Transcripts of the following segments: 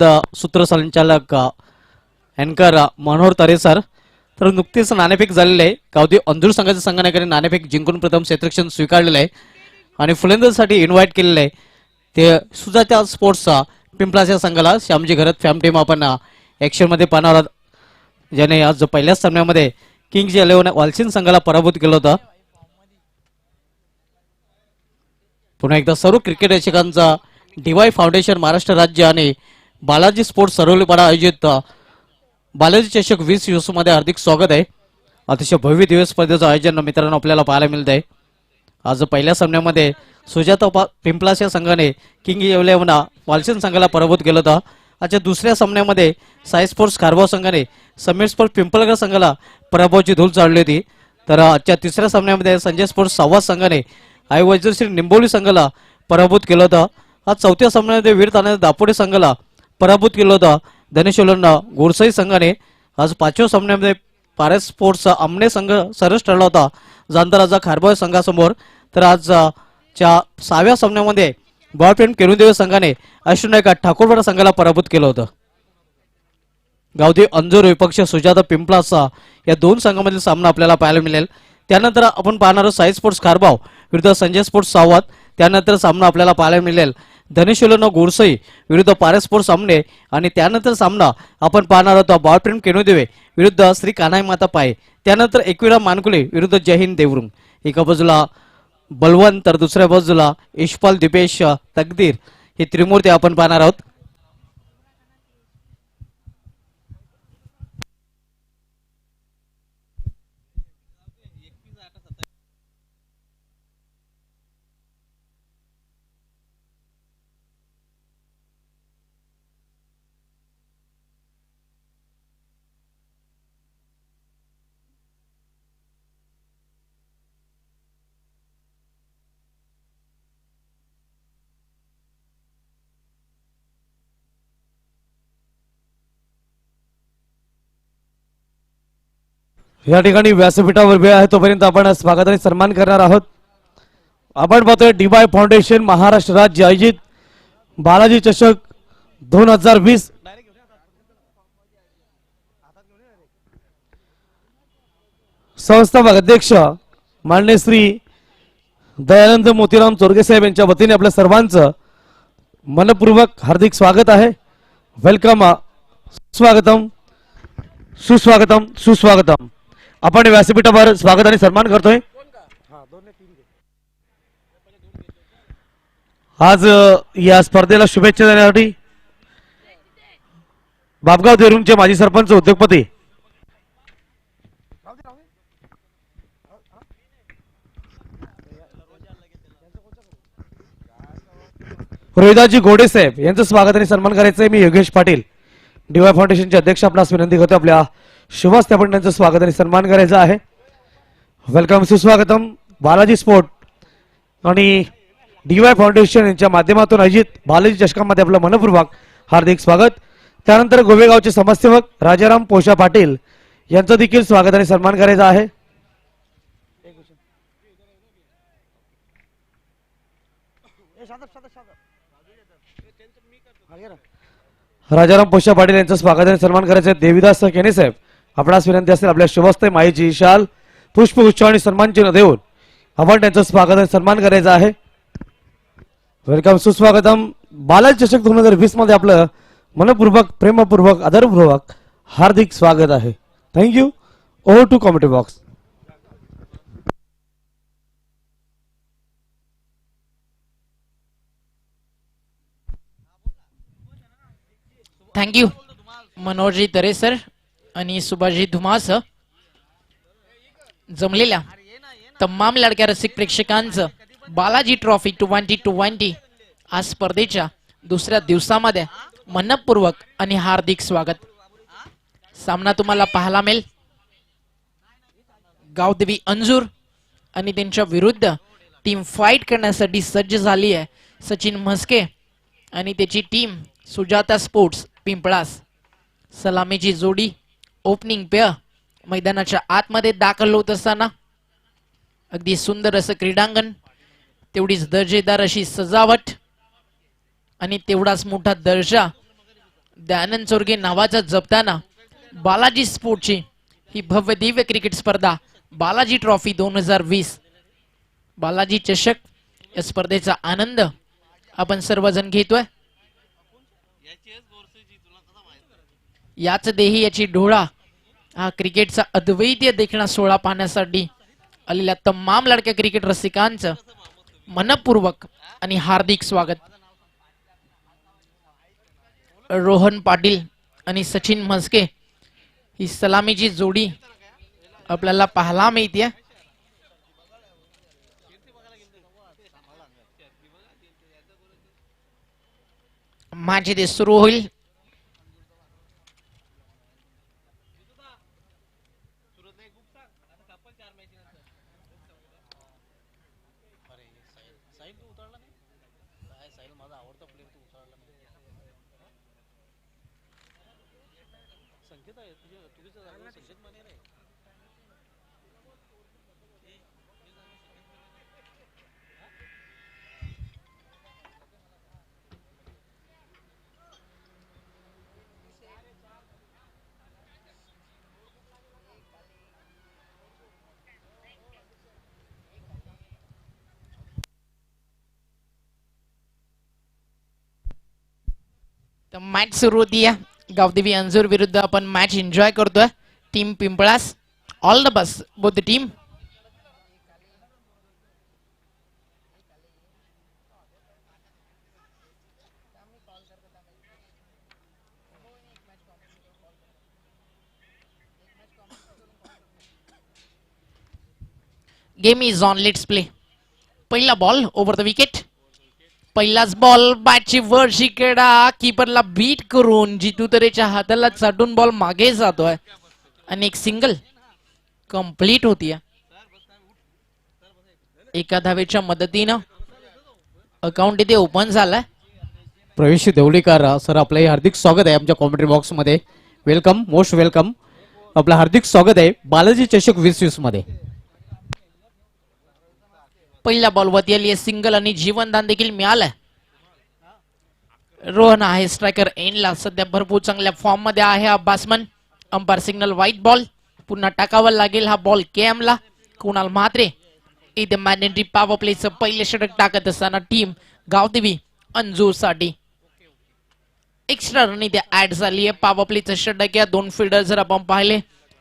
धन्यवाद सूत्रसंचालक अँकर मनोहर तरे सर. तर नुकतेच नाणेफेक झालेले आहे. गावदेवी अंजूर संघाच्या संघाने नाणेफेक जिंकून प्रथम क्षेत्ररक्षण स्वीकारलेलं आहे आणि फुलंदाजीसाठी इन्व्हाइट केलेलं आहे ते सुजाता स्पोर्ट्सचा पिंपळाच्या संघाला. श्यामजी घरत फॅम टीम आपण ऍक्शन मध्ये पाहणार आहोत, ज्याने आज पहिल्याच सामन्यामध्ये किंग्ज 11 वालसिन संघाला पराभूत केलं होतं. पुन्हा एकदा सर्व क्रिकेट रसिकांचा डीवाय फाउंडेशन महाराष्ट्र राज्य आणि बालाजी स्पोर्ट्स सरवलीपाडा आयोजित बालाजी चषक 2020 मध्ये हार्दिक स्वागत आहे. अतिशय भव्य दिवस स्पर्धेचं आयोजन मित्रांनो आपल्याला पाहायला मिळत आहे. आज पहिल्या सामन्यामध्ये सुजाता पिंपळाच्या संघाने किंग 11 वालसिन संघाला पराभूत केलं होतं. आजच्या दुसऱ्या सामन्यामध्ये साई स्पोर्ट्स खारबाव संघाने समीर स्पोर्ट्स पिंपळगाव संघाला पराभवाची धूळ चालली होती. तर आजच्या तिसऱ्या सामन्यामध्ये संजय स्पोर्ट्स सावध संघाने आई वैजश्री निंबोली संघाला पराभूत केलं होतं. आज चौथ्या सामन्यामध्ये वीर तानाजी दापोडे संघाला पराभूत केलं होतं. धनेश्वरना गोरसाई संघाने आज पाचव्या सामन्यामध्ये पारस स्पोर्ट्सचा आमने संघ सरस ठरला होता जांतराजा खारबाव संघासमोर. तर आजच्या 6व्या सामन्यामध्ये बॉयफ्रेंड केनुदेव संघाने अश्विनायका ठाकूरवाडा संघाला पराभूत केलं होतं. गावदेवी अंजूर विपक्ष सुजाता पिंपळाचा या दोन संघामधील सामना आपल्याला पाहायला मिळेल. त्यानंतर आपण पाहणार आहोत साई स्पोर्ट्स खारबाव विरुद्ध संजय स्पोर्ट्स सावत. त्यानंतर सामना आपल्याला पाहायला मिळेल धनेश्वरन गोरसई विरुद्ध पारस स्पोर्ट्स सामने. आणि त्यानंतर सामना आपण पाहणार आहोत बॉयफ्रेंड केनुदेवे विरुद्ध श्री कान्हाई माता पाय. त्यानंतर एकविरा मानकुले विरुद्ध जय हिंद देवरुंग. एका बाजूला बलवंत तर दुसऱ्या बाजूला यशपाल दिपेश तकदीर ही त्रिमूर्ती आपण पाहणार आहोत. या ठिकाणी व्यासपीठावर वेळ आहे तोपर्यंत आपण स्वागत आणि सन्मान करणार आहोत. आपण पाहतोय डीवाय फाउंडेशन महाराष्ट्र राज्य आयोजित बालाजी चषक 2020 संस्थापक अध्यक्ष माननीय श्री दयानंद मोतीराम चोरगे साहेब यांच्या वतीने आपल्या सर्वांचं मनपूर्वक हार्दिक स्वागत आहे. वेलकम, स्वागतम, सुस्वागतम, सुस्वागतम. आपण व्यासपीठावर स्वागत आणि सन्मान करतोय. आज या स्पर्धेला शुभेच्छा देण्यासाठी बापगाव देरुंगचे माजी सरपंच उद्योगपती रोहिदाजी घोडे साहेब यांचं स्वागत आणि सन्मान करायचंय. मी योगेश पाटील डीवाय फाउंडेशनचे अध्यक्ष आपणास विनंती करतो आपल्या शुभ हस्ते आपण त्यांचं स्वागत आणि सन्मान करायचा आहे. वेलकम, सुस्वागतम. बालाजी स्पोर्ट आणि डीवाय फाउंडेशन यांच्या माध्यमातून आयोजित बालाजी चषकामध्ये आपलं मनपूर्वक हार्दिक स्वागत. त्यानंतर गोवेगावचे समाजसेवक राजाराम पोषा पाटील यांचं देखील स्वागत आणि सन्मान करायचा आहे. राजाराम पोषा पाटील यांचं स्वागत आणि सन्मान करायचं आहे. देवीदास केने साहेब आपणास विनंती असेल आपल्या शुभस्ते माईची शाल पुष्पगुच्छ आणि सन्मान चिन्ह देऊन आपण त्यांचं स्वागत आणि सन्मान करायचा आहे. वेलकम, सुस्वागतम. बालाजी चषक 2020 मध्ये आपलं मनपूर्वक, प्रेमपूर्वक, आदरपूर्वक हार्दिक स्वागत आहे. Thank you. Over to comedy box. Thank you Manoharji Tare sir आणि सुभाषजी धुमास. जमलेल्या तमाम लाडक्या रसिक प्रेक्षकांचं बालाजी ट्रॉफी 2020 आज स्पर्धेच्या दुसऱ्या दिवसामध्ये मनपूर्वक आणि हार्दिक स्वागत. सामना तुम्हाला पाहायला मिळेल गावदेवी अंजूर आणि त्यांच्या विरुद्ध टीम फाईट करण्यासाठी सज्ज झाली आहे सचिन म्हस्के आणि त्याची टीम सुजाता स्पोर्ट्स पिंपळास. सलामीची जोडी ओपनिंग पेअर मैदानाच्या आतमध्ये दाखल होत असताना अगदी सुंदर असं क्रीडांगण, तेवढीच दर्जेदार अशी सजावट आणि तेवढाच मोठा दर्जा दयानंद चोरगे नावाचा जपताना बालाजी स्पोर्टची ही भव्य दिव्य क्रिकेट स्पर्धा बालाजी ट्रॉफी 2020 बालाजी चषक या स्पर्धेचा आनंद आपण सर्वजण घेतोय. याच देही याची डोळा हा क्रिकेटचा अद्वितीय देखणा सोहळा पाहण्यासाठी आलेल्या तमाम लाडक्या क्रिकेट रसिकांचं मनपूर्वक आणि हार्दिक स्वागत. रोहन पाटील आणि सचिन म्हस्के ही सलामीची जोडी आपल्याला पाहायला मिळते. मॅच इथे सुरू होईल. तर मॅच सुरू होती. गावदेवी अंजूर विरुद्ध आपण मॅच एन्जॉय करतोय. Team Pimpalas all the best both the team. Game is on, let's play. पहिला बॉल ओव्हर द विकेट. पहिलाच बॉल बॅटची वर शिकेडा कीपरला बीट करून जितू तरेच्या हाताला चाटून बॉल मागे जातोय आणि एक सिंगल कंप्लीट होतीये. एका धावेच्या मदतीनं अकाउंट इथे ओपन झालाय. प्रवेश देवळीकर सर आपलं हार्दिक स्वागत आहे आमच्या कॉमेंट्री बॉक्स मध्ये. Welcome, most welcome. आपलं हार्दिक स्वागत आहे बालाजी चषक 2020 मध्ये. पहिल्या बॉलवरती आली सिंगल आणि जीवनदान देखील मिळालंय. रोहन आहे स्ट्रायकर एंडला. सध्या भरपूर चांगल्या फॉर्म मध्ये आहे हा batsman. Umpire signal white ball. पुन्हा टाकावा लागेल हा बॉल केएम ला. कुणाल म्हात्रे इथे मॅन्डेटरी पॉवर प्लेचं पहिले षटक टाकत असताना टीम गावदेवी अंजूर साठी एक्स्ट्रा रन इथे ऍड झाली आहे. पॉवर प्लेचं षटक या दोन फिल्डर जर आपण पाहिले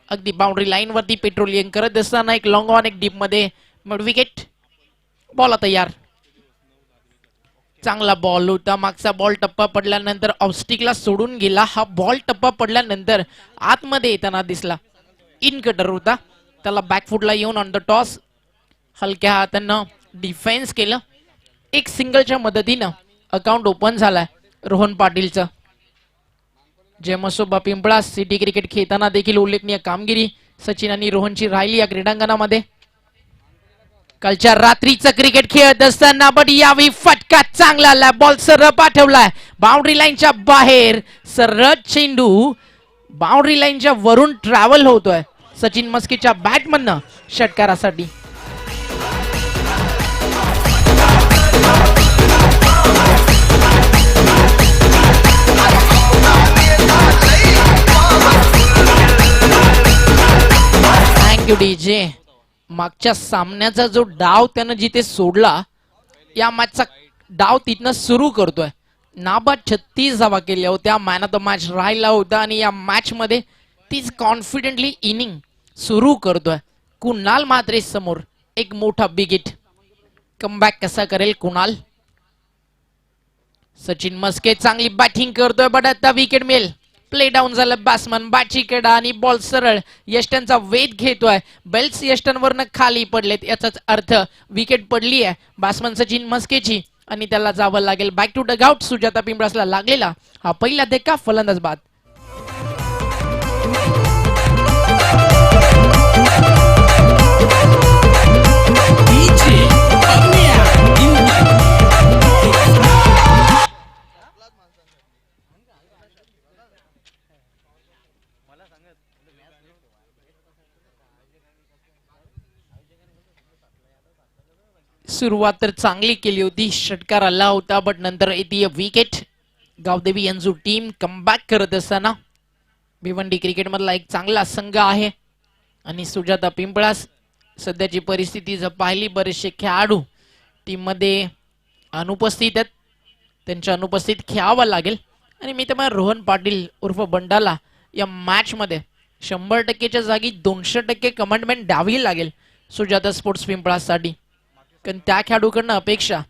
अगदी बाउंड्री लाईन वरती पेट्रोलिंग करत असताना एक लॉंग ऑन एक डीप मध्ये मिड विकेट. बॉल तयार. चांगला बॉल होता. मागचा बॉल टप्पा पडल्यानंतर ऑफस्टिकला सोडून गेला. हा बॉल टप्पा पडल्यानंतर आतमध्ये येताना दिसला. इन कटर होता. त्याला बॅकफुटला येऊन ऑन द टॉस हलक्या हातानं डिफेन्स केलं. एक सिंगलच्या मदतीनं अकाउंट ओपन झालाय रोहन पाटीलचं. जेमसोबा पिंपळा सिटी क्रिकेट खेळताना देखील उल्लेखनीय कामगिरी सचिन आणि रोहनची राहिली या क्रीडांगणामध्ये. कालच्या रात्रीचं क्रिकेट खेळत असताना बट यावेळी फटका चांगला आला. बॉल सरळ पाठवलाय बाउंड्री लाईनच्या बाहेर. सरळ चेंडू बाउंड्री लाईनच्या वरून ट्रॅव्हल होतोय सचिन मस्केच्या बॅटमधनं षटकारासाठी. Thank you DJ. मागच्या सामन्याचा जो डाव त्यानं जिथे सोडला या मॅचचा डाव तिथनं सुरू करतोय. नाबाद 36 धावा केल्या होत्या. मॅन ऑफ द मॅच राहिला होता आणि या मॅच मध्ये तीच कॉन्फिडेंटली इनिंग सुरू करतोय. कुणाल म्हात्रे समोर एक मोठा बिग हिट. कमबॅक कसा करेल कुणाल. सचिन मस्के चांगली बॅटिंग करतोय बट आता विकेट मिळेल. प्ले डाऊन झालं बॅट्समन. बॅटची कडा आणि बॉल सरळ यष्टनचा वेध घेतोय. बेल्स यष्टनवरनं खाली पडलेत याचाच अर्थ विकेट पडली आहे बॅट्समन सचिन मस्केची आणि त्याला जावं लागेल back to dugout. Sujata पिंपळासला लागलेला हा पहिला धक्का. फलंदाज बाद. सुरुवात तर चांगली केली होती. षटकार आला होता बट नंतर येते विकेट. गावदेवी यांजू टीम कमबॅक करत असताना भिवंडी क्रिकेट मधला एक चांगला संघ आहे आणि सुजाता पिंपळास सध्याची परिस्थिती जर पाहिली बरेचसे खेळाडू टीम मध्ये अनुपस्थित आहेत. त्यांच्या अनुपस्थित खेळावं लागेल आणि मी तर रोहन पाटील उर्फ बंडाला या मॅच मध्ये 100%च्या जागी 200% कमिटमेंट द्यावी लागेल सुजाता स्पोर्ट्स पिंपळासाठी, कारण त्या खेळाडूकडनं अपेक्षा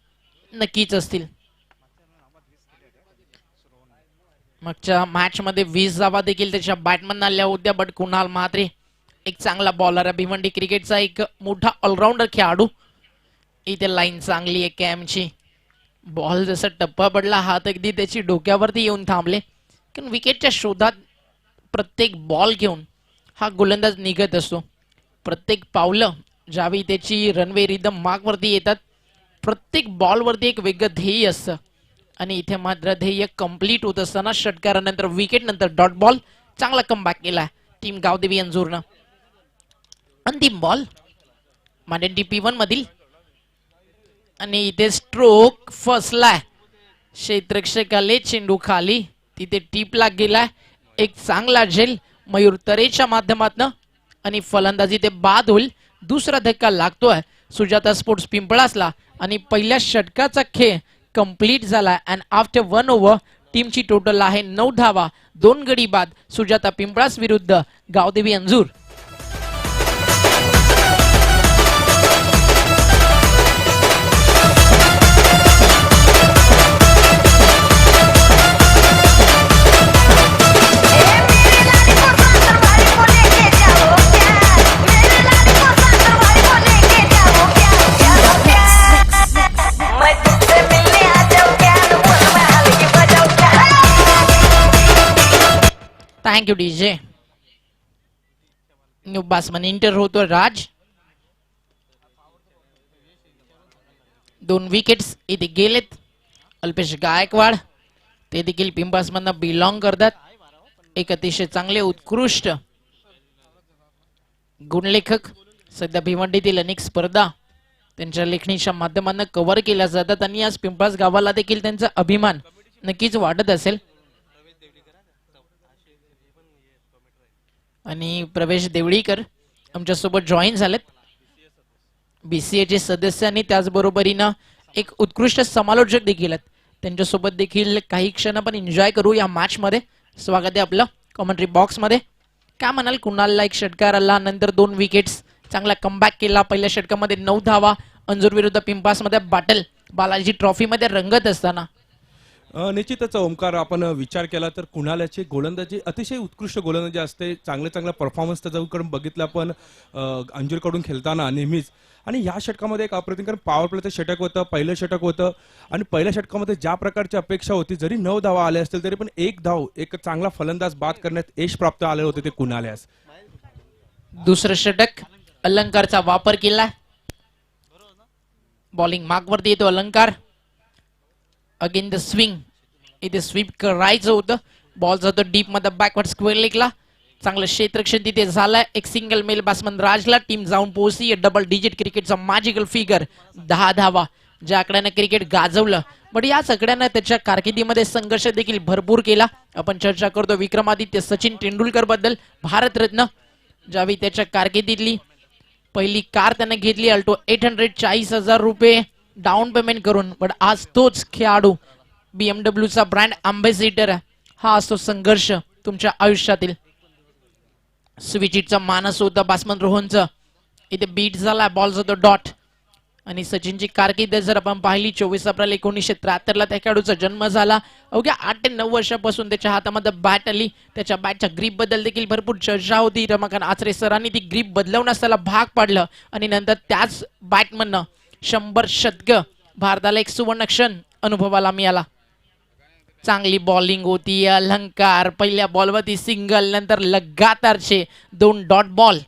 नक्कीच असतील. मागच्या मॅच मध्ये 20 धावा देखील त्याच्या बॅटमन आल्या होत्या, बट कुणाल म्हात्रे एक चांगला बॉलर आहे, भिवंडी क्रिकेटचा एक मोठा ऑलराऊंडर खेळाडू. इथे लाईन चांगली आहे कॅमची. बॉल जसा टप्पा पडला हात अगदी त्याची डोक्यावरती येऊन थांबले, कारण विकेटच्या शोधात प्रत्येक बॉल घेऊन हा गोलंदाज निघत असतो. प्रत्येक पावलं ज्यावेळी त्याची रनवे रिदम मार्कवरती येतात, प्रत्येक बॉलवरती एक वेगळं ध्येय असतं आणि इथे मात्र ध्येय कंप्लीट होत असताना षटकारानंतर विकेट नंतर डॉट बॉल चांगला कमबॅक केला टीम गावदेवी अंजूरनं. अंतिम बॉल मांडेंटी P1 मधील आणि इथे स्ट्रोक फसलाय. क्षेत्ररक्षकाले चेंडू खाली, तिथे टीपला गेलाय एक चांगला झेल मयूर तरेच्या माध्यमातून आणि फलंदाजी ते बाद होईल. दुसरा धक्का लागतोय सुजाता स्पोर्ट्स पिंपळासला आणि पहिल्या षटकाचा खेळ कंप्लीट झाला. अँड आफ्टर 1 ओव्हर टीमची टोटल आहे 9 धावा, 2 गडी बाद सुजाता पिंपळास विरुद्ध Gavdevi Anjur. Thank you DJ. New batsman enter होतो राज. 2 विकेट्स इथे गेलेत. अल्पेश गायकवाड ते देखील पिंपळासमधनं बिलॉंग करतात. एक अतिशय चांगले उत्कृष्ट गुणलेखक. सध्या भिवंडीतील अनेक स्पर्धा त्यांच्या लेखणीच्या माध्यमातून कव्हर केल्या जातात आणि आज पिंपळास गावाला देखील त्यांचा अभिमान नक्कीच वाटत असेल. आणि प्रवेश देवळीकर आमच्या सोबत जॉईन झालेत, BCA चे सदस्य आणि त्याचबरोबरीनं एक उत्कृष्ट समालोचक देखील आहेत. त्यांच्यासोबत देखील काही क्षण आपण एन्जॉय करू या मॅच मध्ये. स्वागत आहे आपलं कॉमेंट्री बॉक्स मध्ये. काय म्हणाल, कुणालला एक षटकार आला, नंतर 2 विकेट्स, चांगला कमबॅक केला. पहिल्या षटकामध्ये 9 धावा. अंजूर विरुद्ध पिंपळास मध्ये बॅटल बालाजी ट्रॉफी मध्ये रंगत असताना निश्चितच ओमकार, आपण विचार केला तर कुणालाची गोलंदाजी अतिशय उत्कृष्ट गोलंदाजी असते. चांगला परफॉर्मन्स त्याच्याकडून बघितला आपण अंजूरकडून खेळताना नेहमीच. आणि या षटकामध्ये एक अप्रतिम, कारण पॉवर प्लेचं षटक होतं, पहिलं षटक होतं आणि पहिल्या षटकामध्ये ज्या प्रकारची अपेक्षा होती, जरी 9 धावा आल्या असतील तरी पण एक धाव एक चांगला फलंदाज बाद करण्यात यश प्राप्त आले होते ते कुणाल्यास. दुसरं षटक अलंकारचा वापर केला. बॉलिंग मार्कवरती येतो अलंकार. अगेन द स्विंग, इथे स्वीप करायचं होतं. बॉल जातो डीप मध्ये बॅकवर्ड स्क्वेअर लेगला. चांगलं क्षेत्ररक्षण तिथे झालंय. एक सिंगल मेल बॅट्समन राजला. टीम जाऊन पोहोचली डबल डिजिट क्रिकेटचा मॅजिकल फिगर 10 धावा, ज्या आकड्यानं क्रिकेट गाजवलं. बट या सगळ्यांना त्याच्या कारकिर्दीमध्ये संघर्ष देखील भरपूर केला. आपण चर्चा करतो विक्रमादित्य सचिन तेंडुलकर बद्दल, भारतरत्न. ज्यावेळी त्याच्या कारकिर्दीतली पहिली कार त्याने घेतली अल्टो 840,000 रुपये डाऊन पेमेंट करून. बट आज तोच खेळाडू BMW चा ब्रँड अँबॅसिडर. हा असतो संघर्ष तुमच्या आयुष्यातील. स्विचिटचा मानस होता बॅट्समन रोहनचं. इथे बीट झाला, बॉल जातो डॉट. आणि सचिनची कारकीर्द जर आपण पाहिली 24 एप्रिल 1973 ला त्या खेळाडूचा जन्म झाला. अवघ्या 8 ते 9 वर्षापासून त्याच्या हातामध्ये बॅट आली. त्याच्या बॅटच्या ग्रीप बद्दल देखील भरपूर चर्चा होती. रमाकांत आचरे सरांनी ती ग्रीप बदलवण्यास त्याला भाग पाडलं आणि नंतर त्याच बॅटमधनं 100 शतकं भारताला एक सुवर्ण क्षण अनुभवाला मिळाला. चांगली बॉलिंग होती. अलंकार पहिल्या बॉलवरती सिंगल, नंतर लगातारचे 2 डॉट बॉल.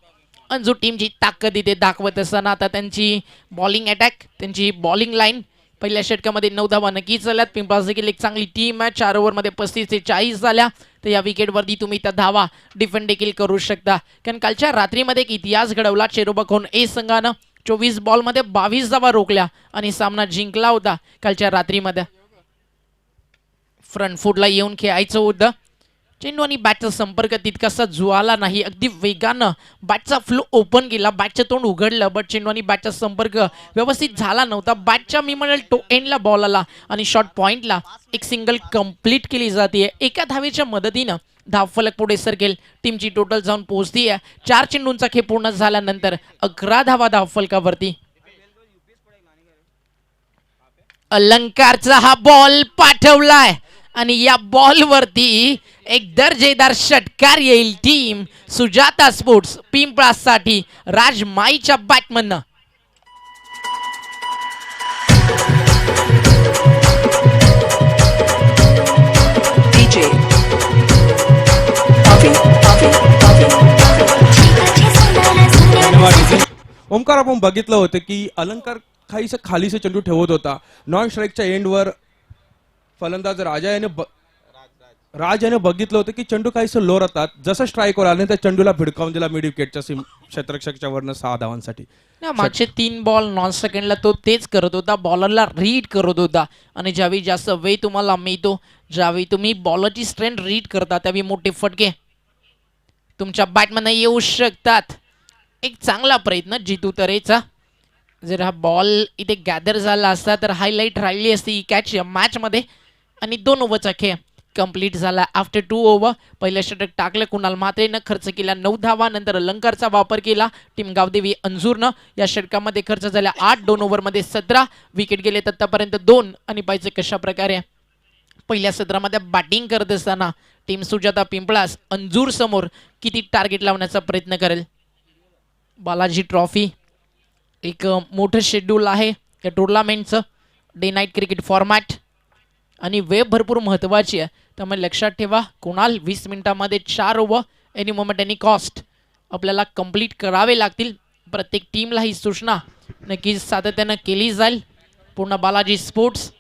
अंजू टीमची ताकद इथे दाखवत असताना आता त्यांची बॉलिंग अटॅक, त्यांची बॉलिंग लाईन. पहिल्या षटकामध्ये 9 धावा नक्कीच झाल्यात. पिंपळास देखील एक चांगली टीम आहे. 4 ओव्हरमध्ये 35 ते 40 झाल्या. तर या विकेटवरती तुम्ही त्या धावा डिफेंड देखील करू शकता, कारण कालच्या रात्रीमध्ये एक इतिहास घडवला. चेरोबखोन ए संघानं 24 बॉलमध्ये 22 धावा रोखल्या आणि सामना जिंकला होता कालच्या रात्रीमध्ये. फ्रंट फूटला येऊन खेळायचं होतं. चेंडू आणि बॅटचा संपर्क तितकासा जुळाला नाही. अगदी वेगानं बॅटचा फ्लो ओपन केला, बॅटचं तोंड उघडलं, बट चेंडू आणि बॅटचा संपर्क व्यवस्थित झाला नव्हता. बॅटच्या मी म्हणेल टो एंडला बॉल आला आणि शॉर्ट पॉइंटला एक सिंगल कंप्लीट केली जाते. एका धावेच्या मदतीनं धावफलक पुढे सरकेल. टीमची टोटल जाऊन पोहोचती आहे 4 चेंडूंचा खेळ पूर्ण झाल्यानंतर 11 धावा धावफलकावरती. अलंकारचा हा बॉल पाठवलाय आणि या बॉलवरती एक दर्जेदार षटकार येईल टीम सुजाता स्पोर्ट्स पिंपळासाठी राजमाईच्या बॅटमधनं. DJ Puffy ओमकार, आपण बघितलं होतं की अलंकार काहीसं खालीसे चेंडू ठेवत होता. नॉन स्ट्राईकच्या एंडवर फलंदाज राज याने बघितलं होतं की चेंडू काहीसं लो राहतात. जसं स्ट्राईकवर आले त्या चेंडूला भिडकावून दिला मिड विकेटच्या क्षेत्ररक्षकच्या वरनं 6 धावांसाठी. मागचे 3 बॉल नॉन सेकंडला तो तेच करत होता, बॉलरला रीड करत होता. आणि ज्यावेळी जास्त वेळ तुम्हाला मिळतो, ज्यावेळी तुम्ही बॉलरची स्ट्रेंथ रीड करता, त्यावेळी मोठे फटके तुमच्या बॅटमधनं येऊ शकतात. एक चांगला प्रयत्न जितू तरेचा. जर हा बॉल इथे गॅदर झाला असता तर हायलाईट राहिली असती ही कॅच या मॅचमध्ये. आणि 2 ओव्हरचा खेळ कंप्लीट झाला. आफ्टर 2 ओव्हर पहिलं षटक टाकलं कुणाल म्हात्रेनं, खर्च केला 9 धावा. नंतर अलंकारचा वापर केला टीम गावदेवी अंजूरनं. या षटकामध्ये खर्च झाला 8. 2 ओव्हरमध्ये 17 विकेट गेले आतापर्यंत 2. आणि पाहिजे कशा प्रकारे पहिल्या सत्रामध्ये बॅटिंग करत असताना टीम सुजाता पिंपळास अंजूर समोर किती टार्गेट लावण्याचा प्रयत्न करेल. बालाजी ट्रॉफी एक मोठं शेड्यूल आहे या टुर्नामेंटचं. डे नाईट क्रिकेट फॉर्मॅट आणि वेळ भरपूर महत्त्वाची आहे. त्यामुळे लक्षात ठेवा, कुणाल 20 मिनिटांमध्ये 4 over any moment any cost आपल्याला कंप्लीट करावे लागतील. प्रत्येक टीमला ही सूचना नक्कीच सातत्यानं केली जाईल. पूर्ण बालाजी स्पोर्ट्स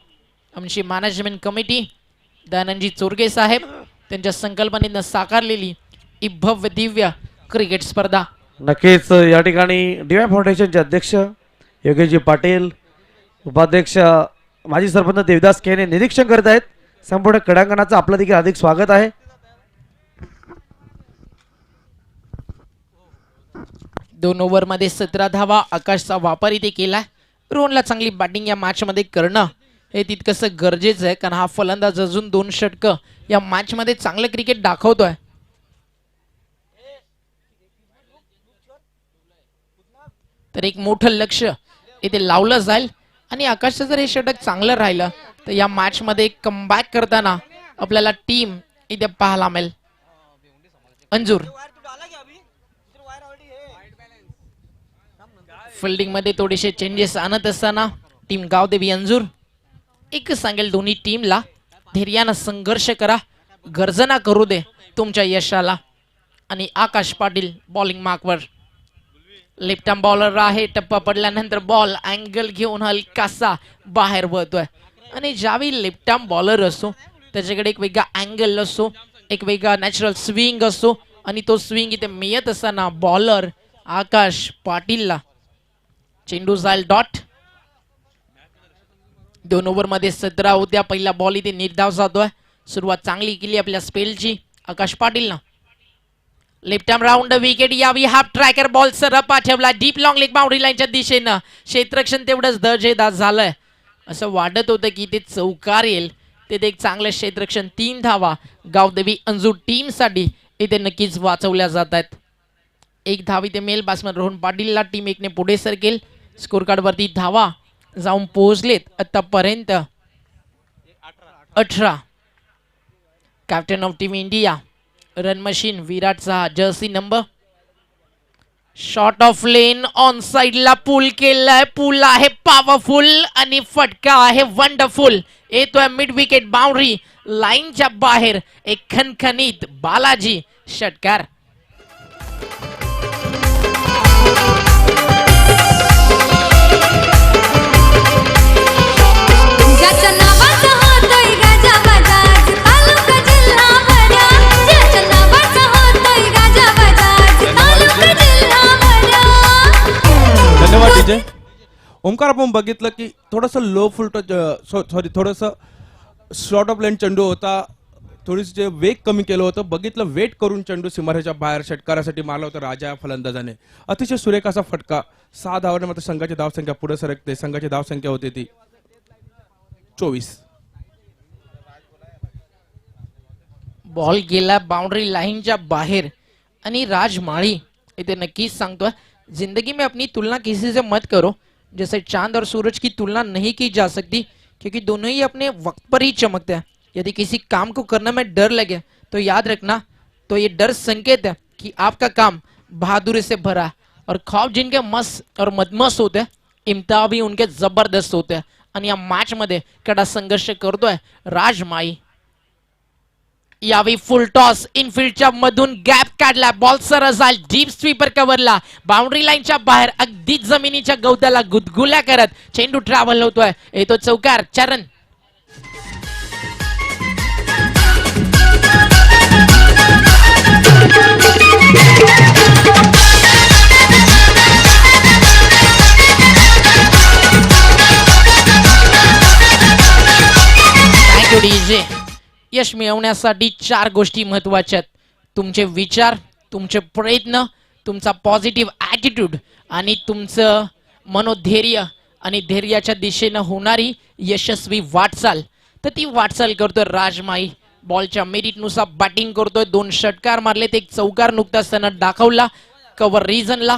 आमची मॅनेजमेंट कमिटी दयानंदजी चोरगे साहेब त्यांच्या संकल्पनेनं साकारलेली ही भव्य दिव्य क्रिकेट स्पर्धा. नक्कीच या ठिकाणी डीवाय फाउंडेशनचे अध्यक्ष योगेशजी पाटील, उपाध्यक्ष माजी सरपंच देवदास केने निरीक्षण करत आहेत. संपूर्ण क्रीडांगणाचं आपलं देखील अधिक स्वागत आहे. दोन ओव्हरमध्ये 17 धावा आकाशचा वापर इथे केलाय. रोहनला चांगली बॅटिंग या मॅचमध्ये करणं हे तितकंसं गरजेचं आहे, कारण हा फलंदाज अजून 2 षटकं या मॅचमध्ये चांगलं क्रिकेट दाखवतोय. तर एक मोठं लक्ष इथे लावलं जाईल आणि आकाशचं जर हे षटक चांगलं राहिलं तर या मॅचमध्ये कमबॅक करताना आपल्याला टीम इथे पाहायला मिळेल. अंजूर फिल्डिंग मध्ये थोडेसे चेंजेस आणत असताना टीम गावदेवी अंजूर एक सांगेल दोन्ही टीमला धैर्यानं संघर्ष करा, गर्जना करू दे तुमच्या यशाला. आणि आकाश पाटील बॉलिंग मार्कवर लेफ्ट आर्म बॉलर आहे. टप्पा पडल्यानंतर बॉल अँगल घेऊन हलकासा बाहेर वळतोय. आणि ज्यावेळी लेफ्ट आर्म बॉलर असतो त्याच्याकडे एक वेगळा अँगल असतो, एक वेगळा नॅचरल स्विंग असतो. आणि तो स्विंग इथे मिळत असताना बॉलर आकाश पाटीलला चेंडू जाईल डॉट. 2 ओव्हरमध्ये 17 होत्या. पहिला बॉल इथे निर्धाव जातोय. सुरुवात चांगली केली आपल्या स्पेलची आकाश पाटीलनं. लेफ्ट आर्म राऊंड विकेट यावी. हाफ ट्रॅकर बॉल सरळ पाठवला डीप लॉंग लेग बाउंड्री लाईनच्या दिशेनं. क्षेत्ररक्षण तेवढंच दर्जेदार झालंय. असं वाटत होतं की ते चौकार येईल. तिथे एक चांगलं क्षेत्ररक्षण 3 धावा गावदेवी अंजूर टीम साठी इथे नक्कीच वाचवल्या जात आहेत. 1 धाव इथे मेल बॅट्समन रोहन पाटीलला. टीम 1 ने पुढे सरकेल. स्कोर कार्ड वरती धावा जाऊन पोहोचलेत आतापर्यंत 18. Captain of team India run machine विराटचा jersey number. Short of length on साइडला पूल केलाय. पूल आहे पॉवरफुल आणि फटका आहे वंडरफुल. येतोय मिड विकेट बाउंड्री लाईनच्या बाहेर. एक खणखणीत बालाजी षटकार. धन्यवाद विजय. ओमकार, आपण बघितलं की थोडंसं लो फुल टच, सॉरी थोडंसं शॉर्ट ऑफ लेन चेंडू होता, थोडीशी जे वेग कमी केलं होतं, बघितलं वेट करून चेंडू सीमारेच्या बाहेर षटकारासाठी मारला होता राजा या फलंदाजाने. अतिशय सुरेख असा फटका. 6 धावांनी मात्र संघाची धावसंख्या पुढे सरकते. संघाची धावसंख्या होती ती 24. बॉल गेला बाउंड्री लाईनच्या बाहेर आणि राज माळी इथे नक्कीच सांगतोय, जिंदगी में अपनी तुलना किसी से मत करो, जैसे चांद और सूरज की तुलना नहीं की जा सकती, क्योंकि दोनों ही अपने वक्त पर ही चमकते हैं. यदि किसी काम को करने में डर लगे तो याद रखना, तो ये डर संकेत है कि आपका काम बहादुरी से भरा है. और ख्वाब जिनके मस्त और मदमस्त होते हैं, इम्तिहान भी उनके जबरदस्त होते हैं. आणि या मॅच मध्ये कडा संघर्ष करतोय राजमाई. यावेळी फुल टॉस इनफिल्डच्या मधून गॅप काढला, बॉल सरळ जाईल डीप स्वीपर कव्हरला, बाउंड्री लाईनच्या बाहेर अगदी जमिनीच्या गवताला गुदगुल्या करत चेंडू ट्रॅव्हल होतोय. येतो चौकार. चरण थँक्यू डीजे. यश मिळवण्यासाठी 4 गोष्टी महत्वाच्या आहेत. तुमचे विचार, तुमचे प्रयत्न, तुमचा पॉझिटिव्ह ॲटिट्यूड आणि तुमचं मनोधैर्य आणि धैर्याच्या दिशेनं होणारी यशस्वी वाटचाल. तर ती वाटचाल करतोय राजमाई. बॉलच्या मेरिटनुसार बॅटिंग करतोय. 2 षटकार मारलेत, 1 चौकार नुकताच त्यानं दाखवला. कव्हर रिजनला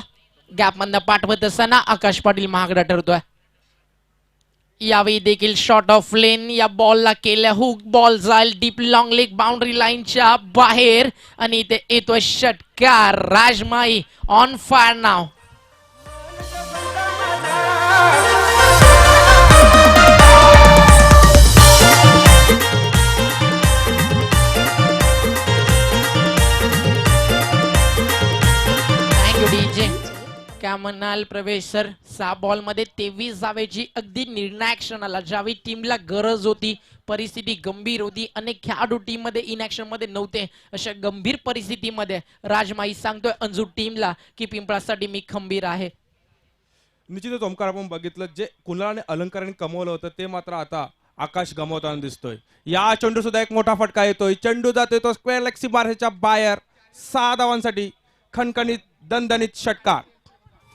गॅप मधनं पाठवत असताना आकाश पाटील महागडा ठरतोय. यावेळी देखील शॉर्ट ऑफ लेन या बॉलला केल्या हुक, बॉल जाईल डीप लॉंग लेग बाउंड्री लाईनच्या बाहेर आणि इथे येतोय षटकार. राजमाई ऑन फायर नाव. Thank you DJ. काय म्हणाल प्रवेश सर? 6 बॉल मध्ये 23 धावेची अगदी निर्णायक क्षणाला, ज्यावेळी टीमला गरज होती, परिस्थिती गंभीर होती, अनेक खेळाडू टीम मध्ये इनॅक्शन मध्ये नव्हते, अशा गंभीर परिस्थितीमध्ये राजमाई सांगतोय अंजू टीमला की पिंपळासाठी मी खंबीर आहे. निश्चितच ओमकार, आपण बघितलं जे कुणालाने अलंकाराने कमवलं होतं ते मात्र आता आकाश गमावताना दिसतोय. या चेंडू सुद्धा एक मोठा फटका येतोय. चेंडू जातोय तो स्क्वेअर लेग सीमारेच्या बाहेर. 6 धावांसाठी खणखणीत दणदणीत षटकार.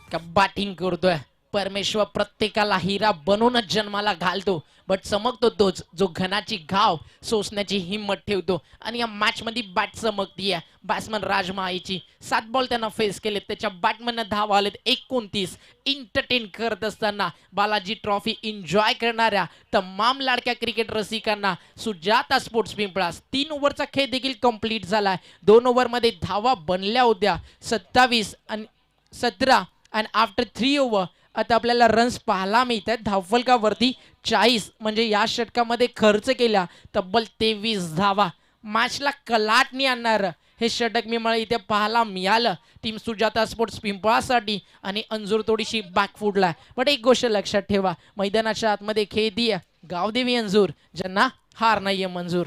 का बॅटिंग करतोय. परमेश्वर प्रत्येकाला हिरा बनवूनच जन्माला घालतो, बट चमकतो तोच जो घनाची घाव सोसण्याची हिंमत ठेवतो. आणि या मॅच मध्ये बॅट चमकतीये बॅट्समन राजमाईची. 7 बॉल त्यांना फेस केले, त्याच्या बॅटमधनं धावा आलेत 29. एंटरटेन करत असताना बालाजी ट्रॉफी एन्जॉय करणाऱ्या तमाम लाडक्या क्रिकेट रसिकांना सुजाता स्पोर्ट्स पिंपळास 3 ओव्हरचा खेळ देखील कंप्लीट झालाय. 2 ओव्हरमध्ये धावा बनल्या होत्या 27 आणि 17 आणि आफ्टर 3 ओव्हर आता आपल्याला रन्स पाहायला मिळत आहेत. धावफलकावरती 40, म्हणजे या षटकामध्ये खर्च केल्या तब्बल 23 धावा. मॅचला कलाटणी आणणार हे षटक मी मला इथे पाहायला मिळालं टीम सुजाता स्पोर्ट्स पिंपळासाठी. आणि अंजूर थोडीशी बॅकफुटला. बट एक गोष्ट लक्षात ठेवा, मैदानाच्या आतमध्ये खेळतीये गावदेवी अंजूर, ज्यांना हार नाहीये मंजूर.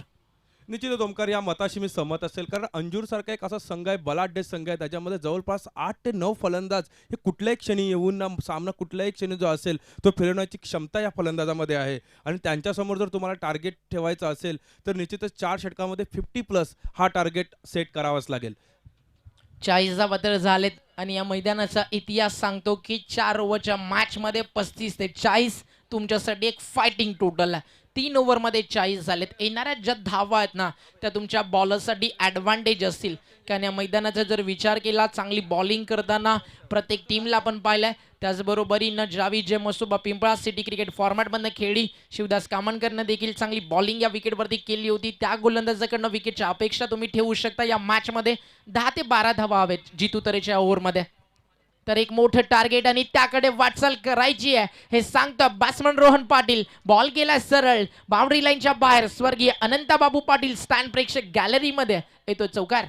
निश्चितच ओमकार, या मताशी मी सहमत असेल, कारण अंजूर सारखा एक असा संघ आहे, बलाढ्य संघ आहे, त्याच्यामध्ये जवळपास 8 ते 9 फलंदाज हे कुठल्याही क्षणी येऊन ना सामना कुठल्याही क्षणी जो असेल तो फिरवण्याची क्षमता या फलंदाजामध्ये आहे. आणि त्यांच्यासमोर जर तुम्हाला टार्गेट ठेवायचं असेल तर निश्चितच 4 षटकामध्ये 50+ हा टार्गेट सेट करावाच लागेल. 40 धावा तर झालेत आणि या मैदानाचा इतिहास सांगतो की 4 ओव्हरच्या मॅच मध्ये 35 ते 40 तुमच्यासाठी एक फायटिंग टोटल आहे. 3 ओव्हरमध्ये 40 झालेत. येणाऱ्या ज्या धावा आहेत ना त्या तुमच्या बॉलरसाठी ॲडव्हान्टेज असतील, कारण या मैदानाचा जर विचार केला चांगली बॉलिंग करताना प्रत्येक टीमला आपण पाहिलंय. त्याचबरोबरीनं जावी जे मसुबा पिंपळा सिटी क्रिकेट फॉर्मॅटमधनं खेळली, शिवदास कामनकरनं देखील चांगली बॉलिंग या विकेटवरती केली होती. त्या गोलंदाजाकडनं विकेटच्या अपेक्षा तुम्ही ठेवू शकता. या मॅचमध्ये 10 ते 12 धावा हवेत जितू तरेच्या ओव्हरमध्ये. तर एक मोठं टार्गेट आणि त्याकडे वाटचाल करायची आहे हे सांगतो बॅट्समन रोहन पाटील. बॉल गेला सरळ बाउंड्री लाईनच्या बाहेर. स्वर्गीय अनंताबाबू पाटील स्टँड प्रेक्षक गॅलरीमध्ये येतो चौकार.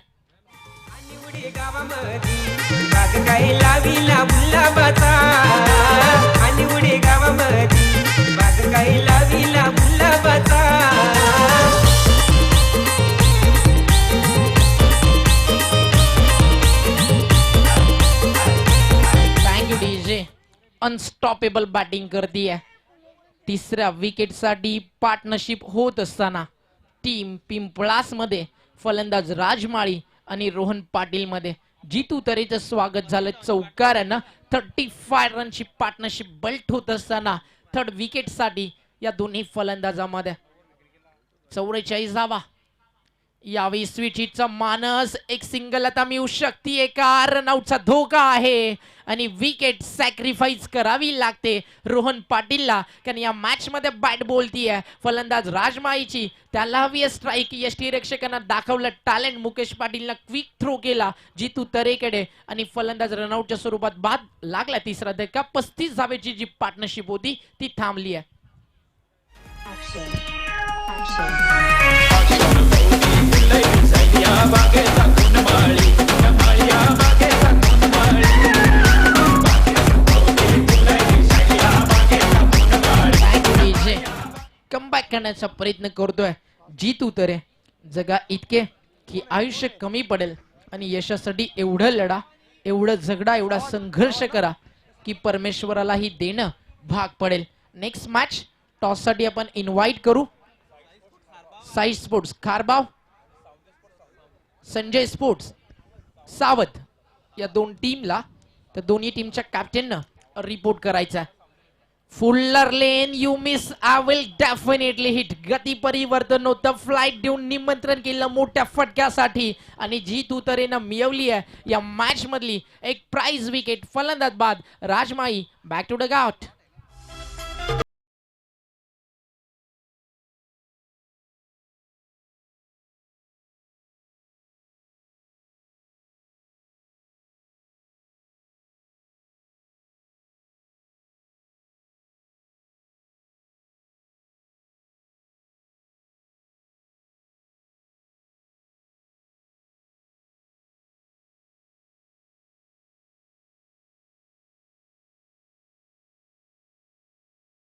अनस्टॉपेबल बॅटिंग करती है. तिसऱ्या विकेटसाठी पार्टनरशिप होत असताना टीम पिंपळास मध्ये फलंदाज राजमाळी आणि रोहन पाटील मध्ये जितू तरेचं स्वागत झालं चौकारानं. 35 रनची पार्टनरशिप बल्ट होत असताना थर्ड विकेट साठी या दोन्ही फलंदाजामध्ये 44 धावा. यावेळी स्वीट हिटचा मानस एक सिंगल आता मिळू शकते का? रनआउटचा धोका आहे आणि विकेट सॅक्रिफाईस करावी लागते रोहन पाटीलला, कारण या मॅच मध्ये बॅट बोलतीये फलंदाज राजमाईची. त्याला हवी स्ट्राईक. यष्टीरक्षकांना दाखवलं टॅलेंट. मुकेश पाटीलला क्विक थ्रो केला जितू तरेकडे आणि फलंदाज रनआउटच्या स्वरूपात बाद लागला. तिसरा धक्का. 35 धावेची जी पार्टनरशिप होती ती थांबली आहे. कमबॅक करण्याचा प्रयत्न करतोय जितू तरे. जगा इतके की आयुष्य कमी पडेल आणि यशासाठी एवढं लढा, एवढं झगडा, एवढा संघर्ष करा की परमेश्वरालाही देणं भाग पडेल. नेक्स्ट मॅच टॉस साठी आपण इन्व्हाइट करू साई स्पोर्ट्स खारबाव, संजय स्पोर्ट्स सावध या दोन टीमला. तर दोन्ही टीमच्या कॅप्टननं रिपोर्ट करायचा. Fuller length you miss, I will definitely hit. गती परिवर्तन होतं. फ्लाइट देऊन निमंत्रण केलं मोठ्या फटक्यासाठी आणि जितू तरेनं मिळवली आहे या मॅच मधली एक प्राइज विकेट. फलंदाज बाद. Rajmai back to the dugout.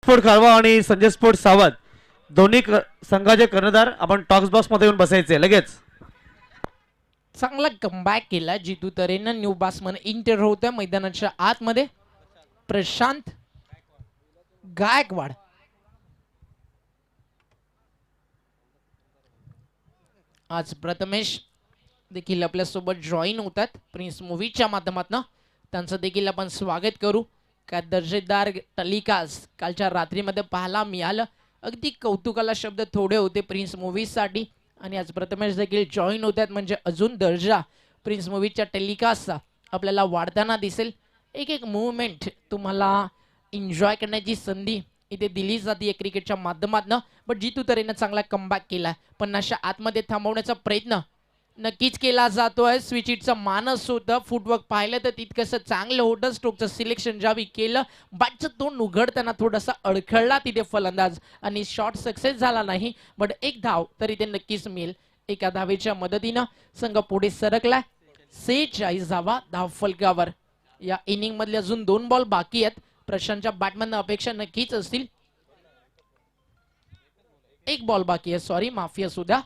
Sport Kharva आणि संजय स्पोर्ट सावध दोन्ही संघाचे कर्णधार आपण टॉक्स बॉक्स मध्ये येऊन बसायचे लगेच. चांगला कमबॅक केला जितू तरेनं. न्यू बॅट्समन इंटर होत्या मैदानाच्या आतमध्ये. प्रशांत गायकवाड आज प्रथमेश देखील आपल्यासोबत जॉईन होतात प्रिन्स मूवीच्या माध्यमातून. त्यांचं देखील आपण स्वागत करू. काय दर्जेदार टलिकास कालच्या रात्रीमध्ये पाहायला मिळालं. अगदी कौतुकाला शब्द थोडे होते प्रिन्स मूवीजसाठी आणि आज प्रथमेश देखील जॉईन होतात म्हणजे अजून दर्जा प्रिन्स मूवीच्या टेलिकास्टचा आपल्याला वाढताना दिसेल. एक एक मूवमेंट तुम्हाला एन्जॉय करण्याची संधी इथे दिली जाते क्रिकेटच्या माध्यमातून. बट जितू तरेनं चांगला कमबॅक केला. 50च्या आतमध्ये थांबवण्याचा प्रयत्न नक्कीच केला जातोय. स्विच हिटचं मानस होतं. फुटवर्क पाहिलं तर तितकंसं चांगलं होतं. स्ट्रोकचं सिलेक्शन ज्यावेळी केलं बॅटचं तोंड उघडताना थोडासा अडखळला तिथे फलंदाज आणि शॉट सक्सेस झाला नाही. बट एक धाव तरी ते नक्कीच मिळेल. एका धावेच्या मदतीनं संघ पुढे सरकलाय. 46 धावा धाव फलकावर. या इनिंग मधले अजून 2 बॉल बाकी आहेत. प्रशांतच्या बॅटमॅन अपेक्षा नक्कीच असतील. 1 बॉल बाकी आहे. सॉरी माफी असू द्या.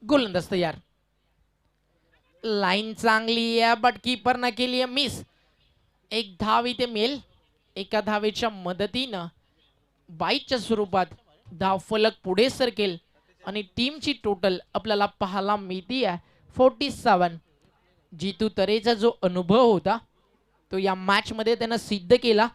गोलंदाज तयार. लाईन चांगली आहे बट कीपर न केली आहे मिस. 1 धाव इथे मिळेल. एका धावेच्या मदतीनं बाईटच्या स्वरूपात धाव फलक पुढे सरकेल आणि टीमची टोटल आपल्याला पाहायला मिळते आहे 47. जितू तरेचा जो अनुभव होता तो या मॅच मध्ये त्यानं सिद्ध केला.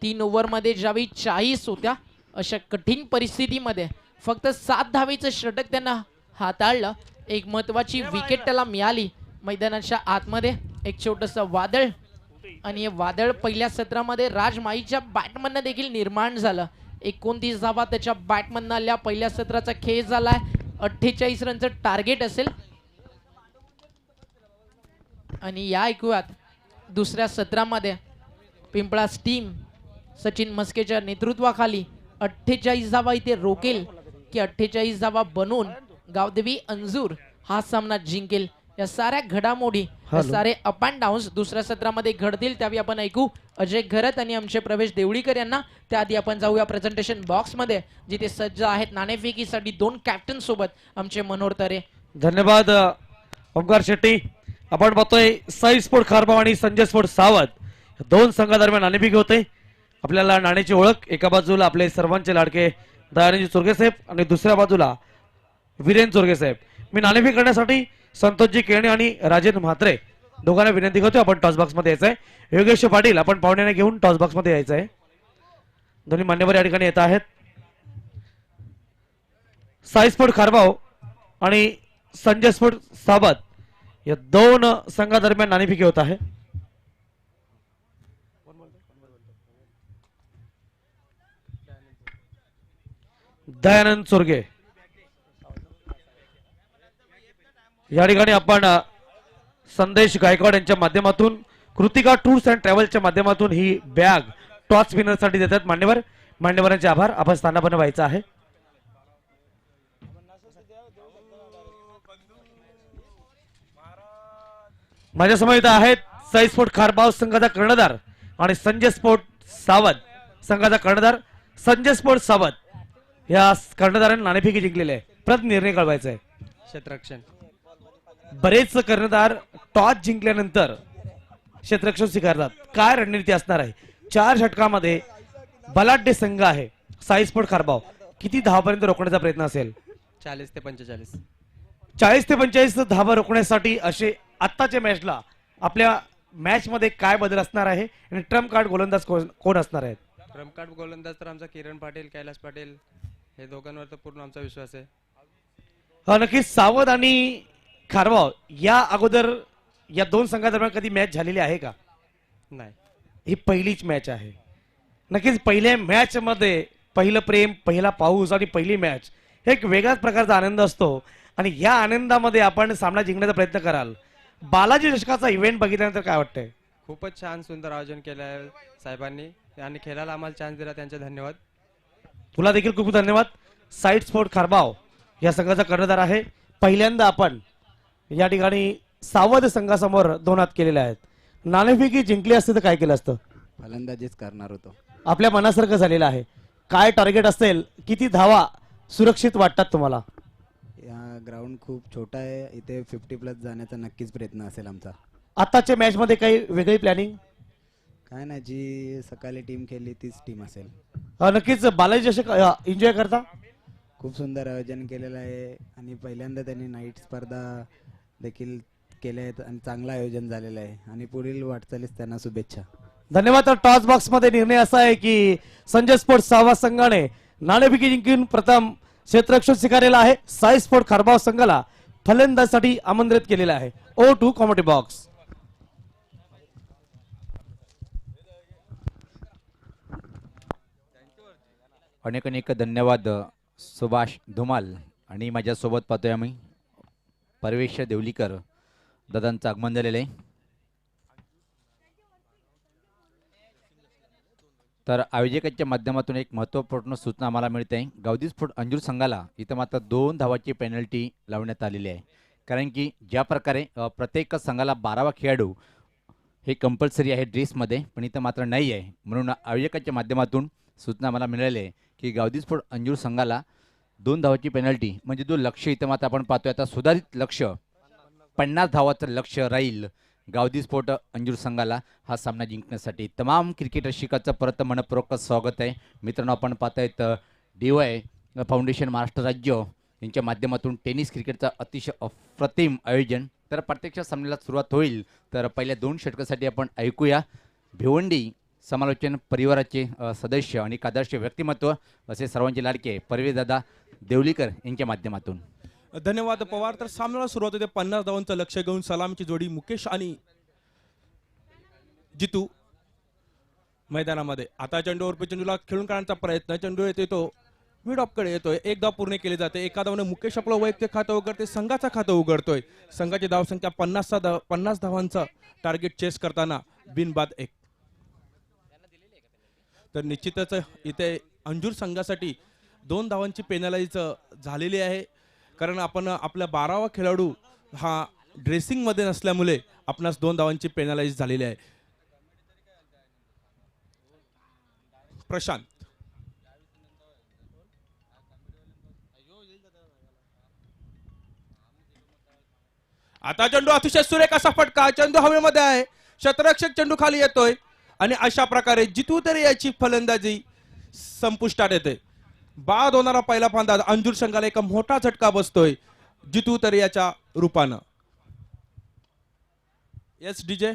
3 ओव्हरमध्ये ज्यावेळी 40 होत्या अशा कठीण परिस्थितीमध्ये फक्त 7 धावेचं षटक त्यानं हाताळलं. एक महत्वाची विकेट त्याला मिळाली. मैदानाच्या आतमध्ये एक छोटंसं वादळ आणि हे वादळ पहिल्या सत्रामध्ये राजमाईच्या बॅटमननं देखील निर्माण झालं. 29 धावा त्याच्या बॅटमननं आल्या. पहिल्या सत्राचा खेळ झालाय. 48 रनचं टार्गेट असेल आणि या ऐकूयात दुसऱ्या सत्रामध्ये पिंपळास टीम सचिन म्हस्केच्या नेतृत्वाखाली 48 धावा इथे रोकेल की 48 धावा बनवून गावदेवी अंजूर हा सामना जिंकेल. या साऱ्या घडामोडी या सारे अप अँड डाऊन्स दुसऱ्या सत्रामध्ये घडतील त्यावेळी आपण ऐकू अजय घरत आणि आमचे प्रवेश देवळीकर यांना. त्याआधी आपण जाऊया प्रेझेंटेशन बॉक्स मध्ये जिथे सज्ज आहेत नाणेफेकीसाठी 2 कॅप्टन सोबत आमचे मनोहर तरे. धन्यवाद ओमकार शेट्टी. आपण बघतोय साई स्पोर्ट खारबाव आणि संजय स्पोर्ट सावध 2 संघादरम्यान नाणेफेक होते. आपल्याला नाण्याची ओळख, एका बाजूला आपले सर्वांचे लाडके दयानंद चोरगे साहेब आणि दुसऱ्या बाजूला वीरेन चोरगे साहेब. मी नाणेफेक करण्यासाठी संतोषजी केणे आणि राजेंद्र म्हात्रे दोघांना विनंती करतो, आपण टॉस बॉक्स मध्ये यायचंय. योगेश पाटील आपण पाहुण्याने घेऊन टॉस बॉक्स मध्ये यायचं आहे. दोन्ही मान्यवर या ठिकाणी येत आहेत. साई स्पोर्ट खारबाव आणि संजय स्पोर्ट साबत या दोन संघादरम्यान नाणेफेकी होत आहे. दयानंद चोरगे या ठिकाणी आपण संदेश गायकवाड यांच्या माध्यमातून कृतिका टूर्स अँड ट्रॅव्हल्सच्या माध्यमातून ही बॅग टॉस विनर साठी देतात. मान्यवरांचे आभार. आपण स्थानापन्न व्हायचं आहे. माझ्या समोर इथं आहेत साई स्पोर्ट खारबाव संघाचा कर्णधार आणि संजय स्पोर्ट सावध संघाचा कर्णधार. संजय स्पोर्ट सावध या कर्णधाराने नाणेफेकी जिंकलेली आहे. प्रत निर्णय कळवायचा आहे. क्षेत्ररक्षण. बरेच कर्णधार टॉस जिंकल्यानंतर क्षेत्ररक्षण स्वीकारतात. काय रणनीती असणार आहे? 4 षटकामध्ये बलाढ्य संघ आहे साई स्पोर्ट खारबाव. किती धावापर्यंत रोखण्याचा प्रयत्न असेल? 40 ते 45. 40 ते 45 धावा रोखण्यासाठी असे आत्ताच्या मॅचला आपल्या मॅच मध्ये काय बदल असणार आहे आणि ट्रम्प कार्ड गोलंदाज कोण असणार आहेत? ट्रम्प कार्ड गोलंदाज तर आमचा किरण पाटील, कैलास पाटील हे दोघांवर तर पूर्ण आमचा विश्वास आहे. हा, नक्कीच. सावध आणि खारबाव या अगोदर या दोन संघादरम्यान कधी मॅच झालेली आहे का? नाही. ही पहिलीच मॅच आहे. नक्कीच पहिल्या मॅच मध्ये पहिलं प्रेम, पहिला पाऊस आणि पहिली मॅच हे एक वेगळ्याच प्रकारचा आनंद असतो आणि या आनंदामध्ये आपण सामना जिंकण्याचा प्रयत्न कराल. बालाजी चषकाचा इव्हेंट बघितल्यानंतर काय वाटतंय? खूपच छान सुंदर आयोजन केलं आहे साहेबांनी आणि खेळायला आम्हाला चान्स दिला त्यांचे धन्यवाद. तुला देखील खूप धन्यवाद. साईड स्पोर्ट खारबाव या संघाचा कर्णधार आहे. पहिल्यांदा आपण या ठिकाणी सावध संघासमोर 2 हात केलेले आहेत. नाणेफेकी जिंकली असते तर काय केलं असतं? फलंदाजीच करणार होतो. आपल्या मनासारखं झालेलं आहे. काय टार्गेट असेल? किती धावा सुरक्षित वाटतात तुम्हाला? या ग्राउंड खूप छोटा आहे, इथे 50+ जाण्याचा नक्कीच प्रयत्न असेल आमचा. आताच्या मॅच मध्ये काही वेगळी प्लॅनिंग? काय नाही, जी सकाळी टीम खेळली तीच टीम असेल. नक्कीच. बालाजी चषक एन्जॉय करता? खूप सुंदर आयोजन केलेलं आहे आणि पहिल्यांदा त्यांनी नाईट स्पर्धा देखील केल्या आहेत आणि चांगलं आयोजन झालेलं आहे आणि पुढील वाटचालीस त्यांना शुभेच्छा. धन्यवाद. तर टॉस बॉक्स मध्ये निर्णय असा आहे की संजय स्पोर्ट सावा संघाने नाणेफेकी जिंकून प्रथम क्षेत्ररक्षण स्वीकारलेला आहे. साई स्पोर्ट खारबाव संघाला फलंदाजीसाठी आमंत्रित केलेलं आहे. O2 comedy box. अनेक अनेक धन्यवाद सुभाष धुमाल. आणि माझ्यासोबत पाहतोय आम्ही परवेश देवलीकर दादांचं आगमन झालेलं आहे. तर आयोजकांच्या माध्यमातून एक महत्त्वपूर्ण सूचना आम्हाला मिळते आहे. गावदी स्पोर्ट अंजूर संघाला इथं मात्र 2 धावाची पेनल्टी लावण्यात आलेली आहे. कारण की ज्या प्रकारे प्रत्येक संघाला 12वा खेळाडू हे कंपल्सरी आहे ड्रेसमध्ये, पण इथं मात्र नाही आहे. म्हणून आयोजकांच्या माध्यमातून सूचना आम्हाला मिळाली आहे की गावदी स्पोर्ट अंजूर संघाला 2 धावाची पेनल्टी, म्हणजे जो लक्ष्य इथं मात्र आपण पाहतोय आता सुधारित लक्ष्य 50 धावाचं लक्ष्य राहील गावदी स्पोर्ट अंजूर संघाला हा सामना जिंकण्यासाठी. तमाम क्रिकेट रसिकाचं परत मनपूर्वक स्वागत आहे. मित्रांनो, आपण पाहतायत DY फाउंडेशन महाराष्ट्र राज्य यांच्या माध्यमातून टेनिस क्रिकेटचं अतिशय अप्रतिम आयोजन. तर प्रत्यक्ष सामन्याला सुरुवात होईल. तर पहिल्या 2 षटकासाठी आपण ऐकूया भिवंडी समालोचन परिवाराचे सदस्य आणि आदर्श व्यक्तिमत्व असे सर्वांचे लाडके परवेशदादा देवलीकर यांच्या माध्यमातून. धन्यवाद पवार. तर सामन्याला सुरुवात होते 50 धावांचं लक्ष घेऊन सलामीची जोडी मुकेश आणि जितू मैदानामध्ये. आता चेंडूवर चेंडूला खेळून काढण्याचा प्रयत्न. चेंडू येतो मिड ऑफकडे येतोय. 1 धाव पूर्ण केली जाते. एका धावाने मुकेश आपलं वैयक्तिक खातं उघडते, संघाचं खातं उघडतोय. संघाची धावसंख्या 50 धावांचा टार्गेट चेस करताना बिनबाद 1. तर निश्चितच इथे अंजूर संघासाठी 2 धावांची पेनलाइज झालेली आहे. कारण आपण आपला 12वा खेळाडू हा ड्रेसिंग मध्ये नसल्यामुळे आपणास 2 धावांची पेनलाइज झालेली आहे. प्रशांत आता चेंडू अतिशय सुरेख असा फटका. चेंडू हवेमध्ये आहे. क्षेत्ररक्षक चेंडू खाली येतोय आणि अशा प्रकारे जितू तरी याची फलंदाजी संपुष्टात येते. बाद होणारा पहिला फलंदाज अंजूर संघाला एक मोठा झटका बसतोय जितू तरी याच्या रूपानं. Yes DJ.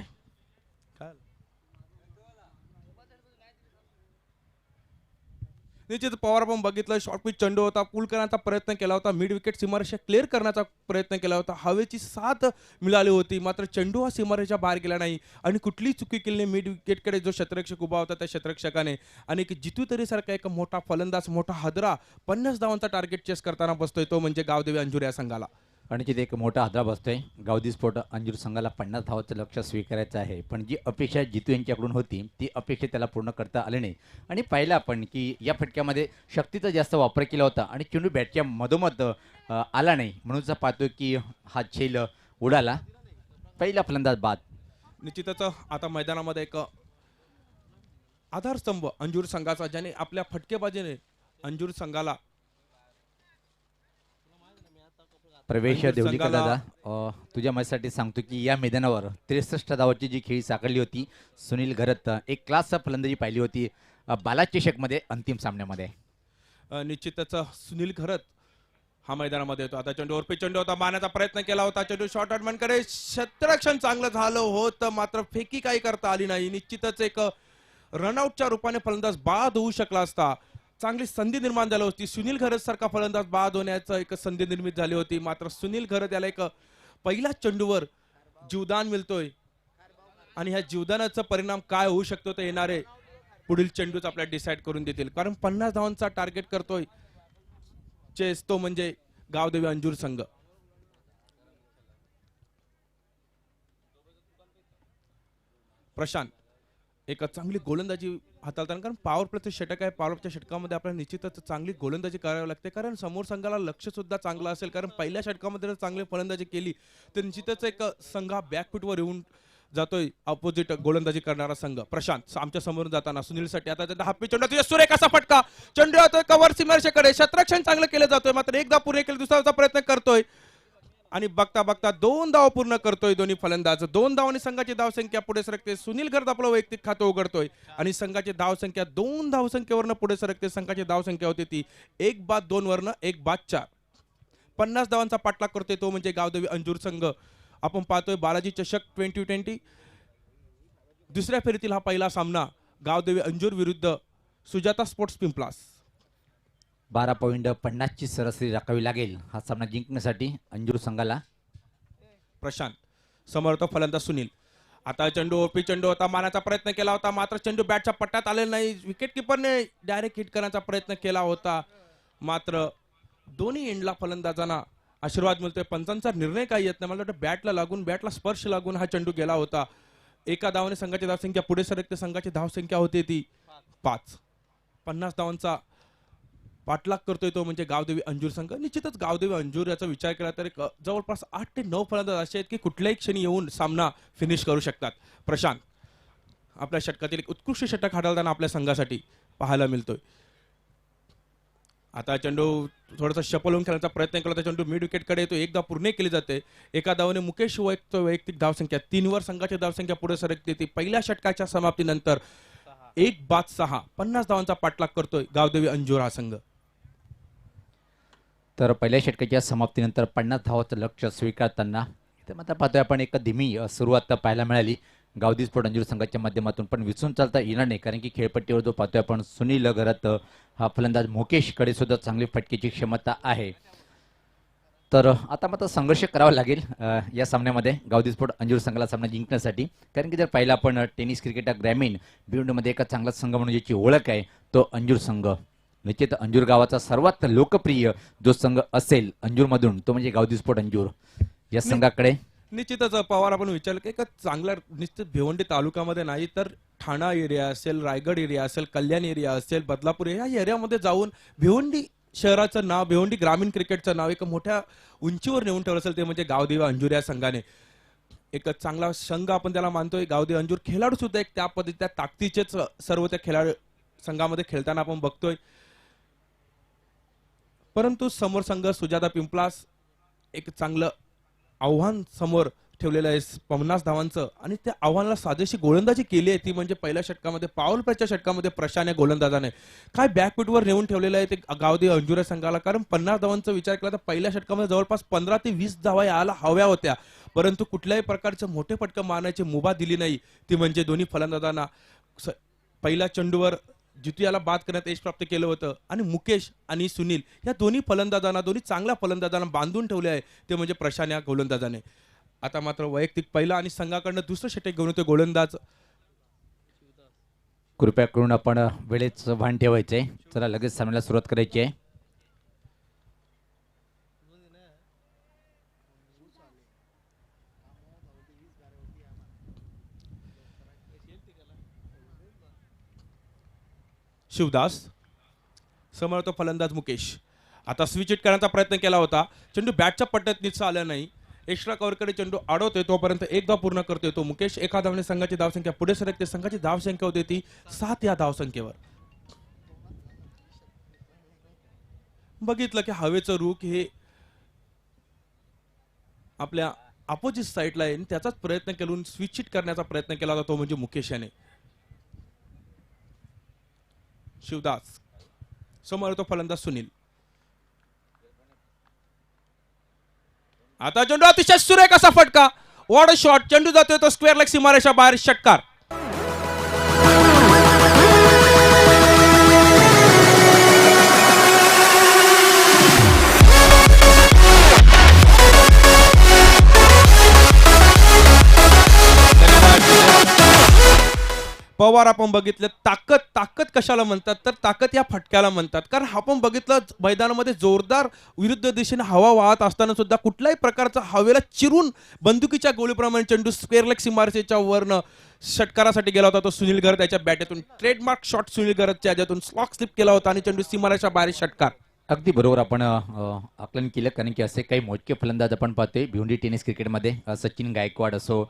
निश्चित पवार आपण बघितलं शॉर्ट पिच चेंडू होता, पुल करण्याचा प्रयत्न केला होता, मिड विकेट सीमारेषा क्लिअर करण्याचा प्रयत्न केला होता, हवेची साथ मिळाली होती, मात्र चेंडू हा सीमारेषा बाहेर गेला नाही आणि कुठलीही चुकी केली नाही. मिड विकेटकडे जो क्षेत्ररक्षक उभा होता त्या क्षेत्ररक्षकाने आणि जितू तरी सारखा एक मोठा फलंदाज मोठा हादरा 50 धावांचा टार्गेट चेस करताना बसतोय तो म्हणजे गावदेवी अंजूर या संघाला. आणि तिथे एक मोठा हादरा बसतोय. गावदी स्फोट अंजूर संघाला 50 धावाचं लक्ष्य स्वीकारायचं आहे, पण जी अपेक्षा जितू यांच्याकडून होती ती अपेक्षा त्याला पूर्ण करता आली नाही. आणि पाहिलं आपण की या फटक्यामध्ये शक्तीचा जास्त वापर केला होता आणि चेंडू बॅटच्या मधोमध आला नाही, म्हणूनच पाहतोय की हा झेल उडाला. पहिला फलंदाज बाद. निश्चितच आता मैदानामध्ये एक आधारस्तंभ अंजूर संघाचा ज्याने आपल्या फटकेबाजीने अंजूर संघाला प्रवेश अंजूर देवलीकर संघाला- दादा, तुझ्या मदतीसाठी सांगतो की या मैदानावर 63 धावाची जी खेळी साकारली होती सुनील घरत एक क्लास फलंदाजी पाहिली होती बाला चषकमध्ये अंतिम सामन्यामध्ये. निश्चितच सुनील घरत हा मैदानामध्ये येतो. आता चेंडूवर पे चेंडू होता, मारण्याचा प्रयत्न केला होता, चेंडू शॉर्ट आउटमॅनकडे क्षेत्ररक्षण चांगलं झालं होतं, मात्र फेकी काही करता आली नाही. निश्चितच एक रनआउटच्या रूपाने फलंदाज बाद होऊ शकला असता, चांगली संधी निर्माण झाली होती. सुनील घरत सारखा फलंदाज बाद होण्याचं एक संधी निर्मित झाली होती, मात्र सुनील घरत याला एक पहिल्या चेंडूवर जीवदान मिळतोय आणि ह्या जीवदानाचा परिणाम काय होऊ शकतो ते येणारे पुढील चेंडूच आपल्याला डिसाईड करून देतील. कारण 50 धावांचा टार्गेट करतोय चेस तो म्हणजे गावदेवी अंजूर संघ. प्रशांत एक चांगली गोलंदाजी हाताळताना, कारण पॉवर प्लेचं षटक आहे, पॉवर प्लेच्या षटकामध्ये आपल्याला निश्चितच चांगली गोलंदाजी करावी लागते, कारण समोर संघाला लक्ष सुद्धा चांगलं असेल. कारण पहिल्या षटकामध्ये जर चांगली फलंदाजी केली तर निश्चितच एक संघ बॅकफुटवर येऊन जातोय अपोजिट गोलंदाजी करणारा संघ. प्रशांत आमच्या समोरून जाताना सुनीलसाठी आता त्याचा हापी चेंडू सुरेख असा फटका, चेंडू येतोय कव्हर सीमारेषेकडे, क्षेत्ररक्षण चांगलं केलं जातोय, मात्र एकदा पूर्ण केलं, दुसऱ्याचा प्रयत्न करतोय आणि बघता बघता 2 धाव पूर्ण करतोय दोन्ही फलंदाज. 2 धावांनी संघाची धावसंख्या पुढे सरकते. सुनील घरत आपलं वैयक्तिक खातं उघडतोय आणि संघाची धावसंख्या 2 धावसंख्येवरनं पुढे सरकते. संघाची धावसंख्या होती ती 1 बाद 2 वरनं 1 बाद 4. 50 धावांचा पाठलाग करतोय तो म्हणजे गावदेवी अंजूर संघ. आपण पाहतोय बालाजी चषक 2020 दुसऱ्या फेरीतील हा पहिला सामना गावदेवी अंजूर विरुद्ध सुजाता स्पोर्ट्स पिंपलास. 12.50 ची सरासरी राखावी लागेल हा सामना जिंकण्यासाठी अंजूर संघाला. प्रशांत समर्थ फलंदाज सुनील आता चेंडू ओपी चेंडू होता, मारण्याचा प्रयत्न केला होता, मात्र चेंडू बॅटच्या पट्ट्यात आलेला नाही. विकेट किपरने डायरेक्ट हिट करण्याचा प्रयत्न केला होता, मात्र दोन्ही एंडला फलंदाजांना आशीर्वाद मिळतोय. पंचांचा निर्णय काही येत नाही. मला वाटतं बॅटला लागून बॅटला स्पर्श लागून हा चेंडू गेला होता. एका धावाने संघाची धावसंख्या पुढे सरकते. संघाची धावसंख्या होती ती 5. 50 धावांचा पाठलाग करतोय तो म्हणजे गावदेवी अंजूर संघ. निश्चितच गावदेवी अंजूर याचा विचार केला तर एक जवळपास 8 ते 9 फलंदाज असे आहेत की कुठल्याही क्षणी येऊन सामना फिनिश करू शकतात. प्रशांत आपल्या षटकातील एक उत्कृष्ट षटक हाताळताना आपल्या संघासाठी पाहायला मिळतोय. आता चेंडू थोडासा शपल होऊन खेळण्याचा प्रयत्न केला, चेंडू मिड विकेटकडे येतो, एकदा पूर्ण केली जाते. एका धावाने मुकेश वैयक्तिक धावसंख्या 3 वर संघाची धावसंख्या पुढे सरकते. ती पहिल्या षटकाच्या समाप्तीनंतर 1 बाद 6. 50 धावांचा पाठलाग करतोय गावदेवी अंजूर हा संघ. तर पहिल्या षटकाच्या समाप्तीनंतर 50 धावाचं लक्ष्य स्वीकारताना इथे मात्र पाहतोय आपण एक धीमी सुरुवात पाहायला मिळाली गावदी स्पोर्ट अंजूर संघाच्या माध्यमातून, पण विसरून चालता येणार नाही कारण की खेळपट्टीवर जो पाहतोय आपण सुनील घरत हा फलंदाज मुकेशकडे सुद्धा चांगली फटकेची क्षमता आहे. तर आता मात्र संघर्ष करावा लागेल या सामन्यामध्ये गावदी स्पोर्ट अंजूर संघाला सामना जिंकण्यासाठी. कारण की जर पाहिलं आपण टेनिस क्रिकेट ग्रामीण भिवंडीमध्ये एका चांगला संघ म्हणून ज्याची ओळख आहे तो अंजूर संघ. निश्चित अंजूर गावाचा सर्वात लोकप्रिय जो संघ असेल अंजूरमधून तो म्हणजे गावदी स्पोर्ट अंजूर. या संघाकडे निश्चितच पवार आपण विचारलं की एक चांगला निश्चित भिवंडी तालुक्यामध्ये नाही तर ठाणा एरिया असेल, रायगड एरिया असेल, कल्याण एरिया असेल, बदलापूर या एरियामध्ये जाऊन भिवंडी शहराचं नाव, भिवंडी ग्रामीण क्रिकेटचं नाव एक मोठ्या उंचीवर नेऊन ठेवलं असेल ते म्हणजे गावदेवी अंजूर या संघाने. एक चांगला संघ आपण त्याला मानतोय. गावदेवी अंजूर खेळाडू सुद्धा एक त्या पद्धती त्या ताकदीचेच सर्व त्या खेळाडू संघामध्ये खेळताना आपण बघतोय. परंतु समोर संघ सुजाता पिंपलास एक चांगलं आव्हान समोर ठेवलेलं आहे 50 धावांचं आणि त्या आव्हानाला साजेशी गोलंदाजी केली आहे ती म्हणजे पहिल्या षटकामध्ये पाऊल प्लेच्या षटकामध्ये प्रशांत या गोलंदाजाने काय बॅकफुटवर नेऊन ठेवलेलं आहे ते गावदेवी अंजुरे संघाला. कारण 50 धावांचा विचार केला तर पहिल्या षटकामध्ये जवळपास 15 ते 20 धावा यायला हव्या होत्या, परंतु कुठल्याही प्रकारचं मोठे फटकं मारण्याची मुभा दिली नाही. ती म्हणजे दोन्ही फलंदाजांना पहिल्या चेंडूवर जितियाला बाद करण्यात यश प्राप्त केलं होतं आणि मुकेश आणि सुनील या दोन्ही चांगल्या फलंदाजांना बांधून ठेवले आहे ते म्हणजे प्रशांत या गोलंदाजाने. आता मात्र वैयक्तिक पहिला आणि संघाकडनं दुसरं षटक घेऊन येतो गोलंदाज. कृपया करून आपण वेळेचं भान ठेवायचंय. चला लगेच सामन्याला सुरुवात करायची आहे. शिवदास समोर तो फलंदाज मुकेश. आता स्विच हिट करण्याचा प्रयत्न केला होता, चेंडू बॅटच्या पट्ट्यात नीटसा आला नाही. एक्स्ट्रा कव्हरकडे चेंडू अडवतोय तोपर्यंत एकदा पूर्ण करतोय तो मुकेश. एका धावने संघाची धावसंख्या पुढे सरकते. संघाची धावसंख्या होती ती 7 या धावसंख्येवर. बघितलं की हवेचं रुख हे आपल्या अपोजिट साईडला आहे, त्याचाच प्रयत्न करून स्विच हिट करण्याचा प्रयत्न केला होता तो म्हणजे मुकेश याने. शिवदास समोर तो फलंदाज सुनील. आता चेंडू अतिशय सुरेख असा फटका, वॉट अ शॉट. चेंडू जातोय तो स्क्वेअर लेग सीमारेषा बाहेर, षटकार. पवार आपण बघितलं ताकद कशाला म्हणतात तर ताकद या फटक्याला म्हणतात. कारण आपण बघितलं मैदानामध्ये जोरदार विरुद्ध दिशेने हवा वाहत असताना सुद्धा कुठल्याही प्रकारचा हवेला चिरून बंदुकीच्या गोळीप्रमाणे चेंडू स्क्वेअर लेग सीमारेषेच्या वरनं षटकारासाठी गेला होता तो सुनील गर्द याच्या बॅटतून. ट्रेडमार्क शॉट सुनील गर्दच्या याच्यातून स्लॉक स्लिप केला होता आणि चेंडू सीमारेषा बाहेर, षटकार. अगदी बरोबर आपण आकलन केलं. कारण की असे काही मोजके फलंदाज आपण पाहतोय भिवंडी टेनिस क्रिकेटमध्ये. सचिन गायकवाड असो,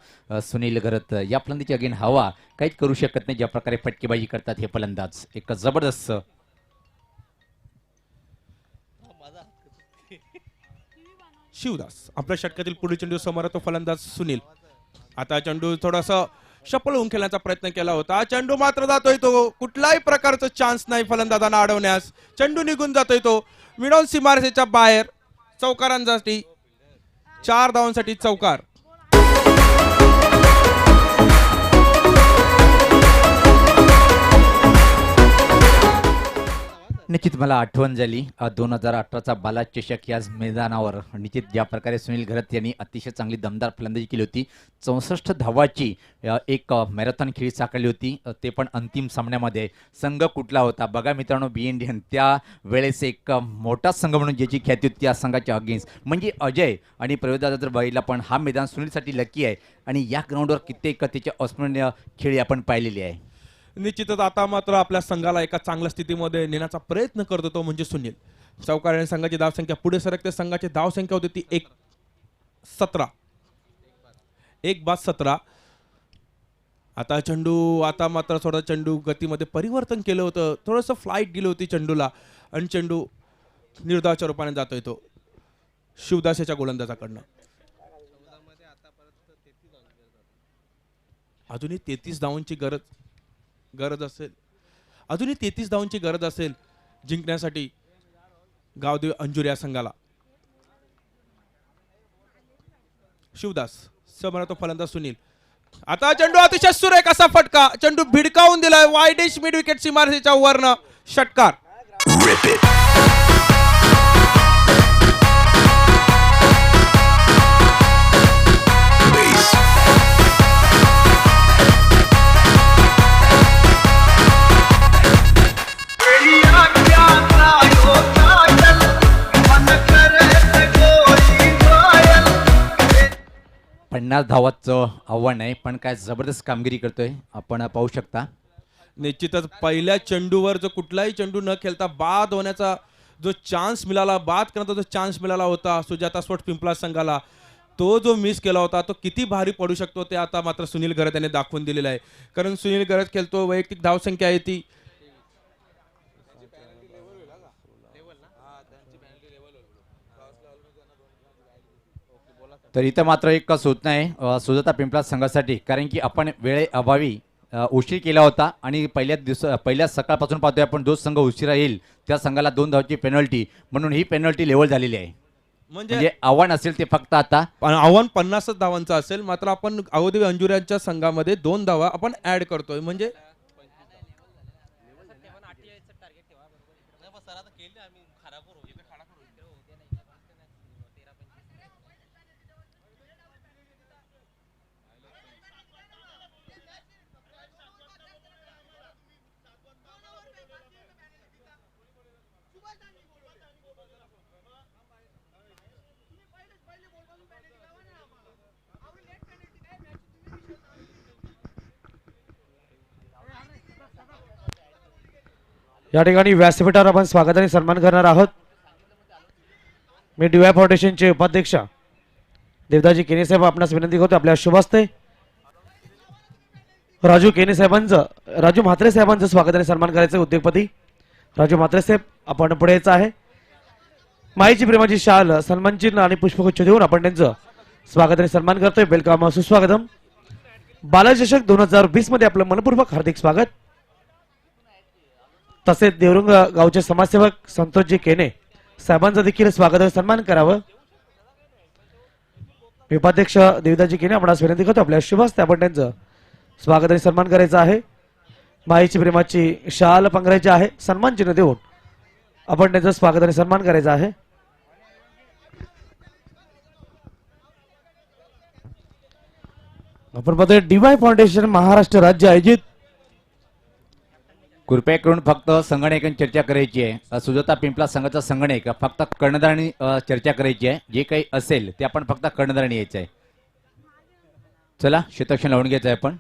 सुनील घरत, या फलंदाजी अगेन हवा काहीच करू शकत नाही ज्या प्रकारे फटकेबाजी करतात हे फलंदाज. एक जबरदस्त. शिवदास आपल्या षटकातील पुढील चेंडू समोर तो फलंदाज सुनील. आता चेंडू थोडासा शपल होऊन खेळण्याचा प्रयत्न केला होता, चेंडू मात्र जातोय तो. कुठल्याही प्रकारचा चान्स नाही फलंदाजांना अडवण्यास. चेंडू निघून जातोय तो मिडॉन सीमारेषेच्या बाहेर. चौकारांसाठी 4 धावांसाठी चौकार. निश्चित मला आठवण झाली 2018चा बाला चषक या मैदानावर. निश्चित ज्या प्रकारे सुनील घरत यांनी अतिशय चांगली दमदार फलंदाजी केली होती. 64 धावाची एक मॅरेथॉन खेळी साकारली होती, ते पण अंतिम सामन्यामध्ये. संघ कुठला होता बघा मित्रांनो, बी इंडियन. त्या वेळेस एक मोठा संघ म्हणून ज्याची ख्याती होती त्या संघाच्या अगेन्स्ट म्हणजे अजय आणि प्रवेशदादा. जर बघितला पण हा मैदान सुनीलसाठी लकी आहे आणि या ग्राउंडवर कित्येक त्याच्या अस्मरणीय खेळी आपण पाहिलेली आहे. निश्चितच आता मात्र आपल्या संघाला एका चांगल्या स्थितीमध्ये नेण्याचा प्रयत्न करतो तो म्हणजे सुनील. चौकार संघाची धावसंख्या पुढे सरकते. संघाची धावसंख्या होती ती 1-17. आता चेंडू आता मात्र थोडा चेंडू गतीमध्ये परिवर्तन केलं होतं, थोडंसं फ्लाईट गेली होती चेंडूला आणि चेंडू निर्धावाच्या रूपाने जातोय तो शिवदास याच्या गोलंदाजाकडनं. अजूनही 33 धावांची गरज असेल, अजूनही 33 धावांची गरज असेल जिंकण्यासाठी गावदेवी अंजुर या संघाला. शिवदास समोर तो फलंदाज सुनील. आता चेंडू अतिशय सुरेख असा फटका, चेंडू भिडकावून दिलाय वाईडिश मिड विकेट सीमारेषेच्या वरनं, षटकार. पन्नास धावाचं आव्हान आहे, पण काय जबरदस्त कामगिरी करतोय आपण पाहू शकता. निश्चितच पहिल्या चेंडूवर जो कुठलाही चेंडू न खेळता बाद होण्याचा जो चान्स मिळाला, बाद करण्याचा जो चान्स मिळाला होता सुजाता स्पोर्ट्स पिंपळा संघाला, तो जो मिस केला होता तो किती भारी पडू शकतो ते आता मात्र सुनील घरत याने दाखवून दिलेलं आहे. कारण सुनील घरत खेळतो, वैयक्तिक धावसंख्या आहे ती तर इथं मात्र एक सूचना आहे सुजाता पिंपळा संघासाठी, कारण की आपण वेळेअभावी उशीर केला होता आणि पहिल्या सकाळपासून पाहतोय आपण जो संघ उशिरा येईल त्या संघाला 2 धावाची पेनल्टी, म्हणून ही पेनल्टी लेवल झालेली आहे. म्हणजे आव्हान असेल ते फक्त आता आव्हान 50 धावांचं असेल, मात्र आपण अवधवी अंजुऱ्यांच्या संघामध्ये 2 धावा आपण ऍड करतोय. म्हणजे या ठिकाणी व्यासपीठावर आपण स्वागत आणि सन्मान करणार आहोत. मी डीवाय फाउंडेशनचे उपाध्यक्ष देवदाजी केने साहेब आपणास विनंती करतो आपल्या शुभ हस्ते राजू म्हात्रे साहेबांचं स्वागत आणि सन्मान करायचं. उद्योगपती राजू म्हात्रे साहेब आपण पुढे यायचं आहे. माईची प्रेमाची शाल सन्मान चिन्ह आणि पुष्पगुच्छ देऊन आपण त्यांचं स्वागत आणि सन्मान करतोय. वेलकम सुस्वागतम. बालाजी चषक 2020 मध्ये आपलं मनपूर्वक हार्दिक स्वागत. तसेच देवरुंग गावचे समाजसेवक संतोषजी केने साहेबांचं देखील स्वागत आणि सन्मान करावं. उपाध्यक्ष देवदाजी केने आपणास विनंती करतो आपल्या शुभ हस्ते आपण त्यांचं स्वागत आणि सन्मान करायचं आहे. माईची प्रेमाची शाल पांघरायची आहे. सन्मान चिन्ह देऊन आपण त्यांचं स्वागत आणि सन्मान करायचा आहे. आपण पाहतोय डीवाय फाउंडेशन महाराष्ट्र राज्य आयोजित कृपया करून फक्त संगणकांची चर्चा करायची आहे. सुजाता पिंपळा संघाचा संगणक फक्त कर्णधारांनी चर्चा करायची आहे. जे काही असेल ते आपण फक्त कर्णधारांनी यायचं आहे. चला क्षेत्ररक्षण लावून घ्यायचं आहे आपण.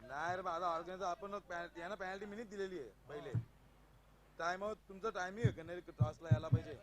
नाही रे माझा ऑर्गनायझर आपण यांना पॅनल्टी मिनिट दिलेली आहे पहिले टाइम तुमचा टायमिंग आहे का नाही क्लासला यायला पाहिजे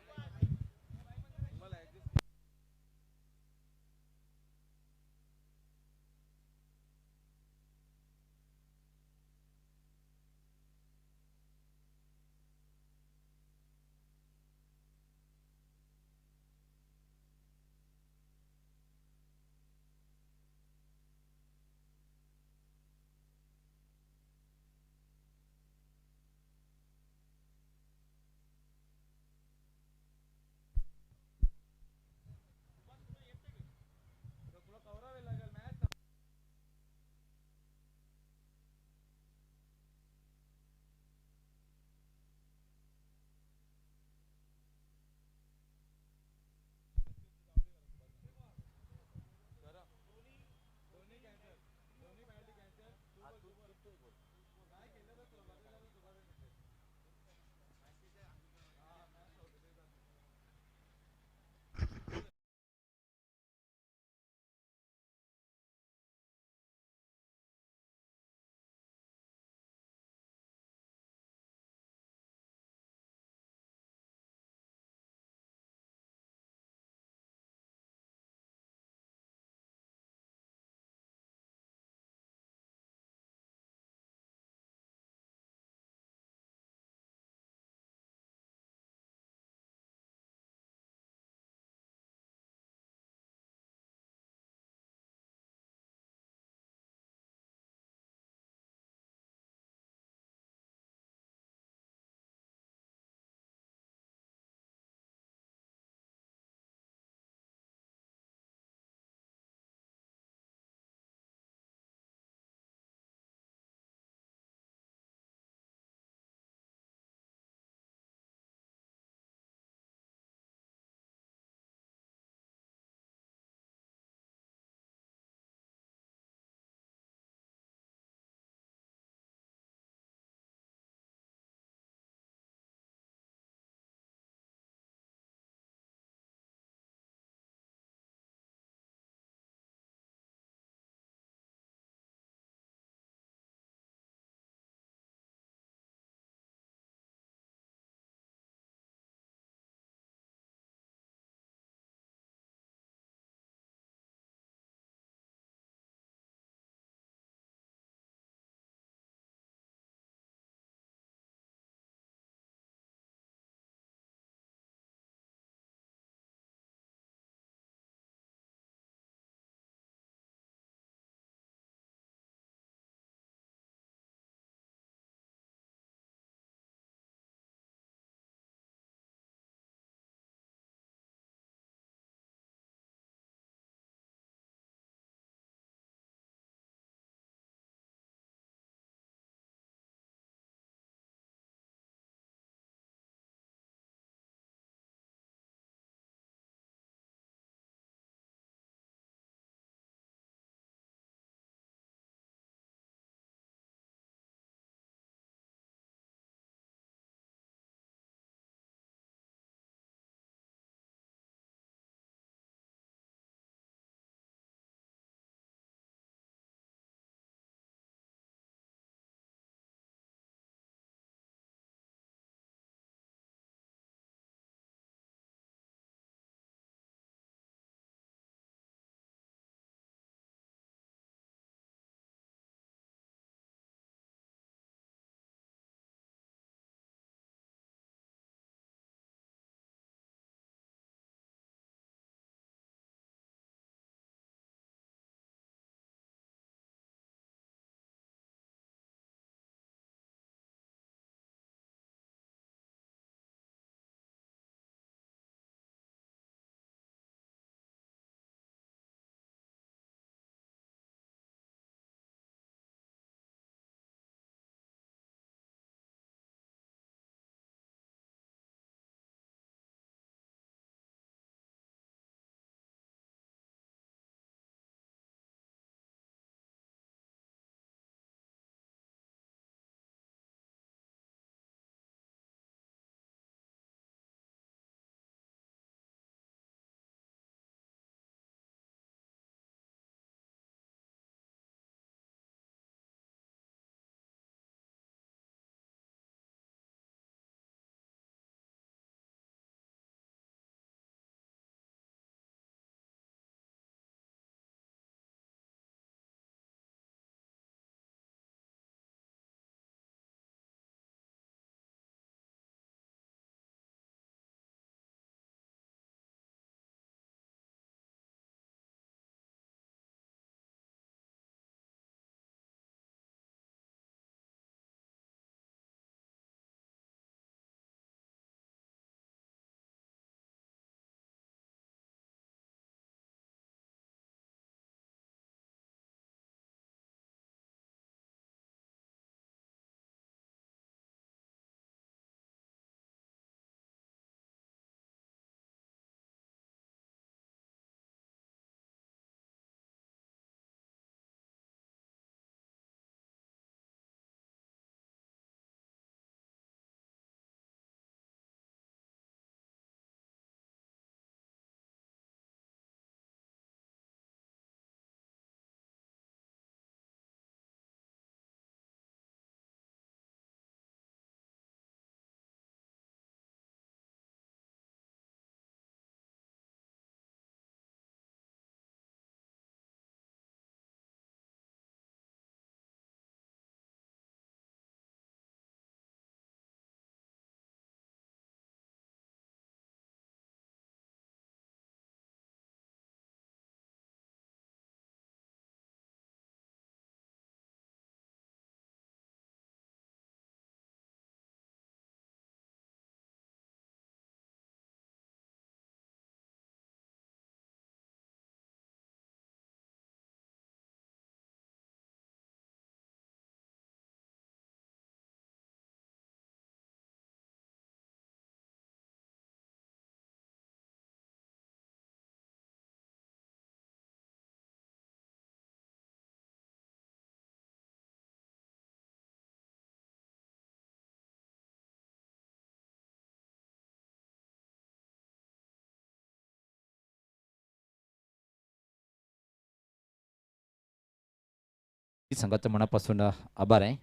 संघाचं मनापासून आभार आहे.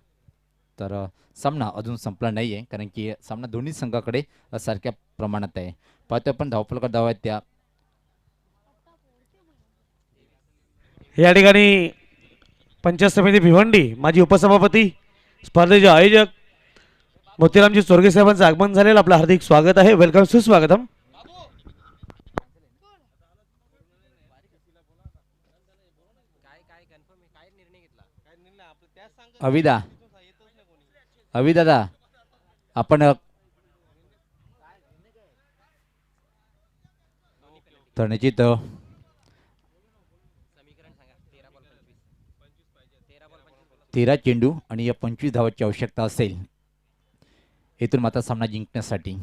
तर सामना अजून संपला नाही आहे, कारण की सामना दोन्ही संघाकडे सारख्या प्रमाणात आहे. पाहतो आपण धावफलकात धावा आहेत त्या या ठिकाणी पंचायत समिती भिवंडी माजी उपसभापती स्पर्धेचे आयोजक मोतीरामजी चोरगे साहेबांचं आगमन झालेलं आपलं हार्दिक स्वागत आहे. वेलकम सुस्वागतम. अविदा दादा आपण तर निश्चित 13 चेंडू आणि या 25 धावांची आवश्यकता असेल इथून मात्र सामना जिंकण्यासाठी.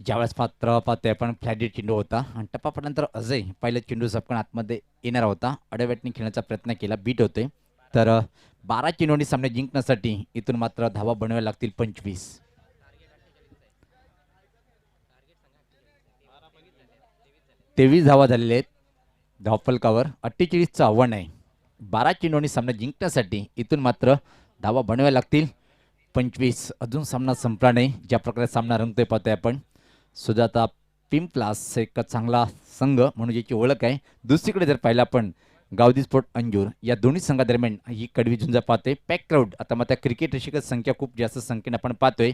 ज्यावेळेस मात्र पाहतोय आपण फ्लॅट चेंडू होता आणि टप्पापल्यानंतर अजय पहिला चेंडू झपकन आतमध्ये येणार होता. अडव्याटने खेळण्याचा प्रयत्न केला, बीट होते. तर 12 चेंडूंनी सामने जिंकण्यासाठी इथून मात्र धावा बनवाव्या लागतील 25. 23 धावा झालेले आहेत धावफलकावर. 48चं आव्हान आहे. 12 चेंडूंनी सामना जिंकण्यासाठी इथून मात्र धावा बनवाव्या लागतील 25. अजून सामना संपला नाही. ज्या प्रकारे सामना रंगतोय पाहतोय आपण. सुजाता पिंपलास एक चांगला संघ म्हणून ज्याची ओळख आहे. दुसरीकडे जर पाहिलं आपण गावदी स्पोर्ट अंजूर या दोन्ही संघादरम्यान ही कडवी झुंजा पाहतोय. पॅक क्राऊड आता मात्र क्रिकेट रसिक संख्या खूप जास्त संख्येने आपण पाहतोय.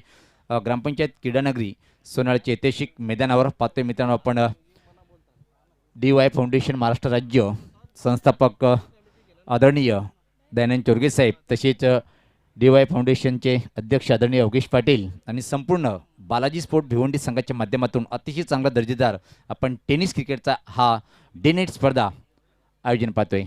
ग्रामपंचायत क्रीडानगरी सोनाळच्या ऐतिहासिक मैदानावर पाहतोय मित्रांनो आपण. DY फाउंडेशन महाराष्ट्र राज्य संस्थापक आदरणीय दयानंद चोरगे साहेब, तसेच DY फाउंडेशनचे अध्यक्ष आदरणीय योगेश पाटील आणि संपूर्ण बालाजी स्पोर्ट भिवंडी संघाच्या माध्यमातून अतिशय चांगला दर्जेदार आपण टेनिस क्रिकेटचा हा डे नाईट स्पर्धा आयोजन पाहतोय.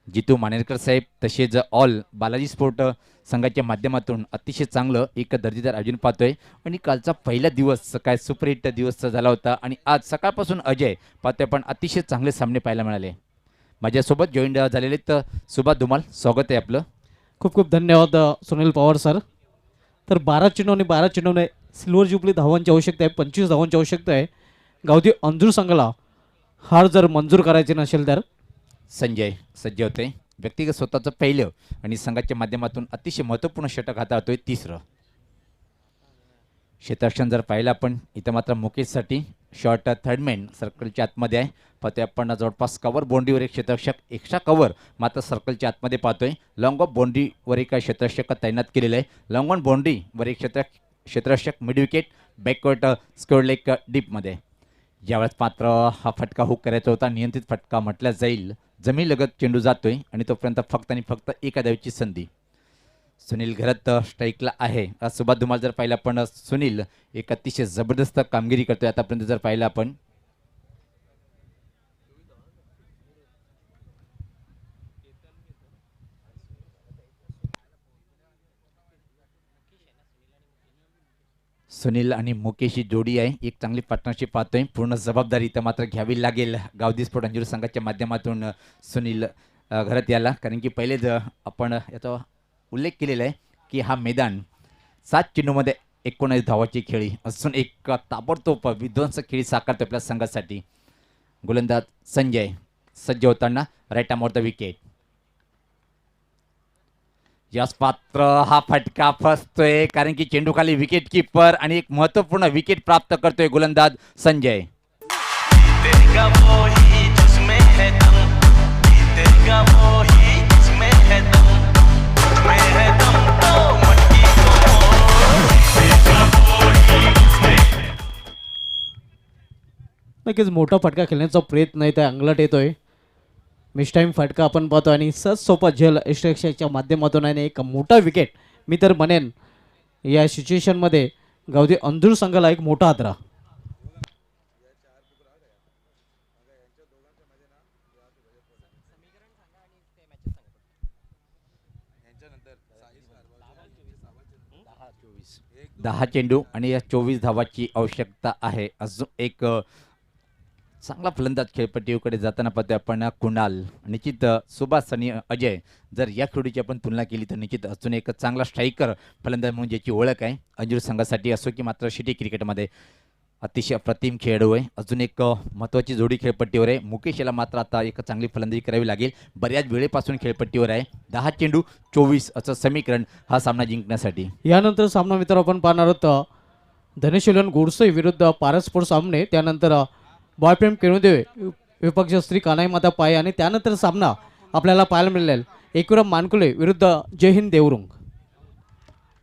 जितू मानेरकर साहेब तसेच ऑल बालाजी स्पोर्ट संघाच्या माध्यमातून अतिशय चांगलं एक दर्जेदार आयोजन पाहतोय. आणि कालचा पहिला दिवस काय सुपरहिट दिवस झाला होता आणि आज सकाळपासून अजय पाहतोय पण अतिशय चांगले सामने पाहायला मिळाले. माझ्यासोबत जॉईन झालेले तर सुभाष धुमाल, स्वागत आहे आपलं. खूप खूप धन्यवाद सुनील पवार सर. तर 12 चेंडू आणि 12 चेंडूने सिल्वर जुबली धावांची आवश्यकता आहे. 25 धावांची आवश्यकता आहे गावदी अंजूर संघाला. हार जर मंजूर करायचे नसेल तर संजय सज्ज होते. व्यक्तिगत स्वतःचं पहिलं आणि संघाच्या माध्यमातून अतिशय महत्त्वपूर्ण षटक हाताळतोय 3रं. क्षेत्ररक्षण जर पाहिलं आपण इथं मात्र मुकेशसाठी शॉर्ट थर्डमॅन सर्कलच्या आतमध्ये आहे. पाहतोय आपण जवळपास कव्हर बाउंड्रीवर एक क्षेत्ररक्षक, एक्स्ट्रा कव्हर मात्र सर्कलच्या आतमध्ये पाहतोय. लॉंग ऑफ बाउंड्रीवर एक क्षेत्ररक्षक तैनात केलेलं आहे. लॉंग ऑन बाउंड्रीवर एक क्षेत्ररक्षक, mid wicket, backward square leg डीपमध्ये. ज्यावेळेस मात्र हा फटका हुक करायचा होता, नियंत्रित फटका म्हटला जाईल. जमीनलगत चेंडू जातोय आणि तोपर्यंत फक्त आणि फक्त एका धावेची संधी. सुनील घरात स्ट्राईकला आहे. सुभाष धुमाल जर पाहिलं आपण सुनील एक अतिशय जबरदस्त कामगिरी करतोय आतापर्यंत जर पाहिलं आपण. सुनील आणि मुकेशची जोडी आहे. एक चांगली पार्टनरशिप पाहतोय. पूर्ण जबाबदारी तर मात्र घ्यावी लागेल गावदी स्पोर्ट अंजूर संघाच्या माध्यमातून सुनील घरात याला, कारण की पहिलेच आपण याचा उल्लेख केलेला आहे की हा मैदान 7 चेंडूमध्ये 19 धावाची खेळी असून एक ताबडतोब विध्वंसक खेळी साकारतो आपल्या संघासाठी. गोलंदाज संजय सज्ज होताना राईट आर्म द विकेट. यश पात्र हा फटका फसतोय कारण की चेंडू खाली विकेट किपर आणि एक महत्त्वपूर्ण विकेट प्राप्त करतोय गोलंदाज संजय. नक्कीच मोठा फटका खेळण्याचा प्रयत्न आहे त्या अंगलट येतोय. मिस टाईम फटका आपण पाहतो आणि सहज सोपा झेल एस्ट्रेक्शनच्या माध्यमातून आहे एक मोठा विकेट. मी तर म्हणेन या सिच्युएशनमध्ये गावदी अंजूर संघाला एक मोठा हादरा. दहा चेंडू आणि या 24 धावाची आवश्यकता आहे. अजून एक चांगला फलंदाज खेळपट्टीकडे जाताना पाहतोय आपण कुणाल. निश्चित सुभाष आणि अजय जर या खेळीची आपण तुलना केली तर निश्चित अजून एक चांगला स्ट्रायकर फलंदाज म्हणून ज्याची ओळख आहे अंजूर संघासाठी असो की मात्र सिटी क्रिकेटमध्ये. अतिशय अप्रतिम खेळाडू आहे. अजून एक महत्त्वाची जोडी खेळपट्टीवर आहे. मुकेश याला मात्र आता एक चांगली फलंदाजी करावी लागेल. बऱ्याच वेळेपासून खेळपट्टीवर आहे. 10 चेंडू 24 असं समीकरण हा सामना जिंकण्यासाठी. यानंतर सामना मित्र आपण पाहणार आहोत धनेशिलन गोडसे विरुद्ध पारस स्पोर्ट्स सामने. त्यानंतर बॉयप्रेम केणुदेव विपक्ष श्री कानाई माता पाय आणि त्यानंतर सामना आपल्याला पाहायला मिळेल एकविराम मानकुले विरुद्ध जय हिंद देवरुंग.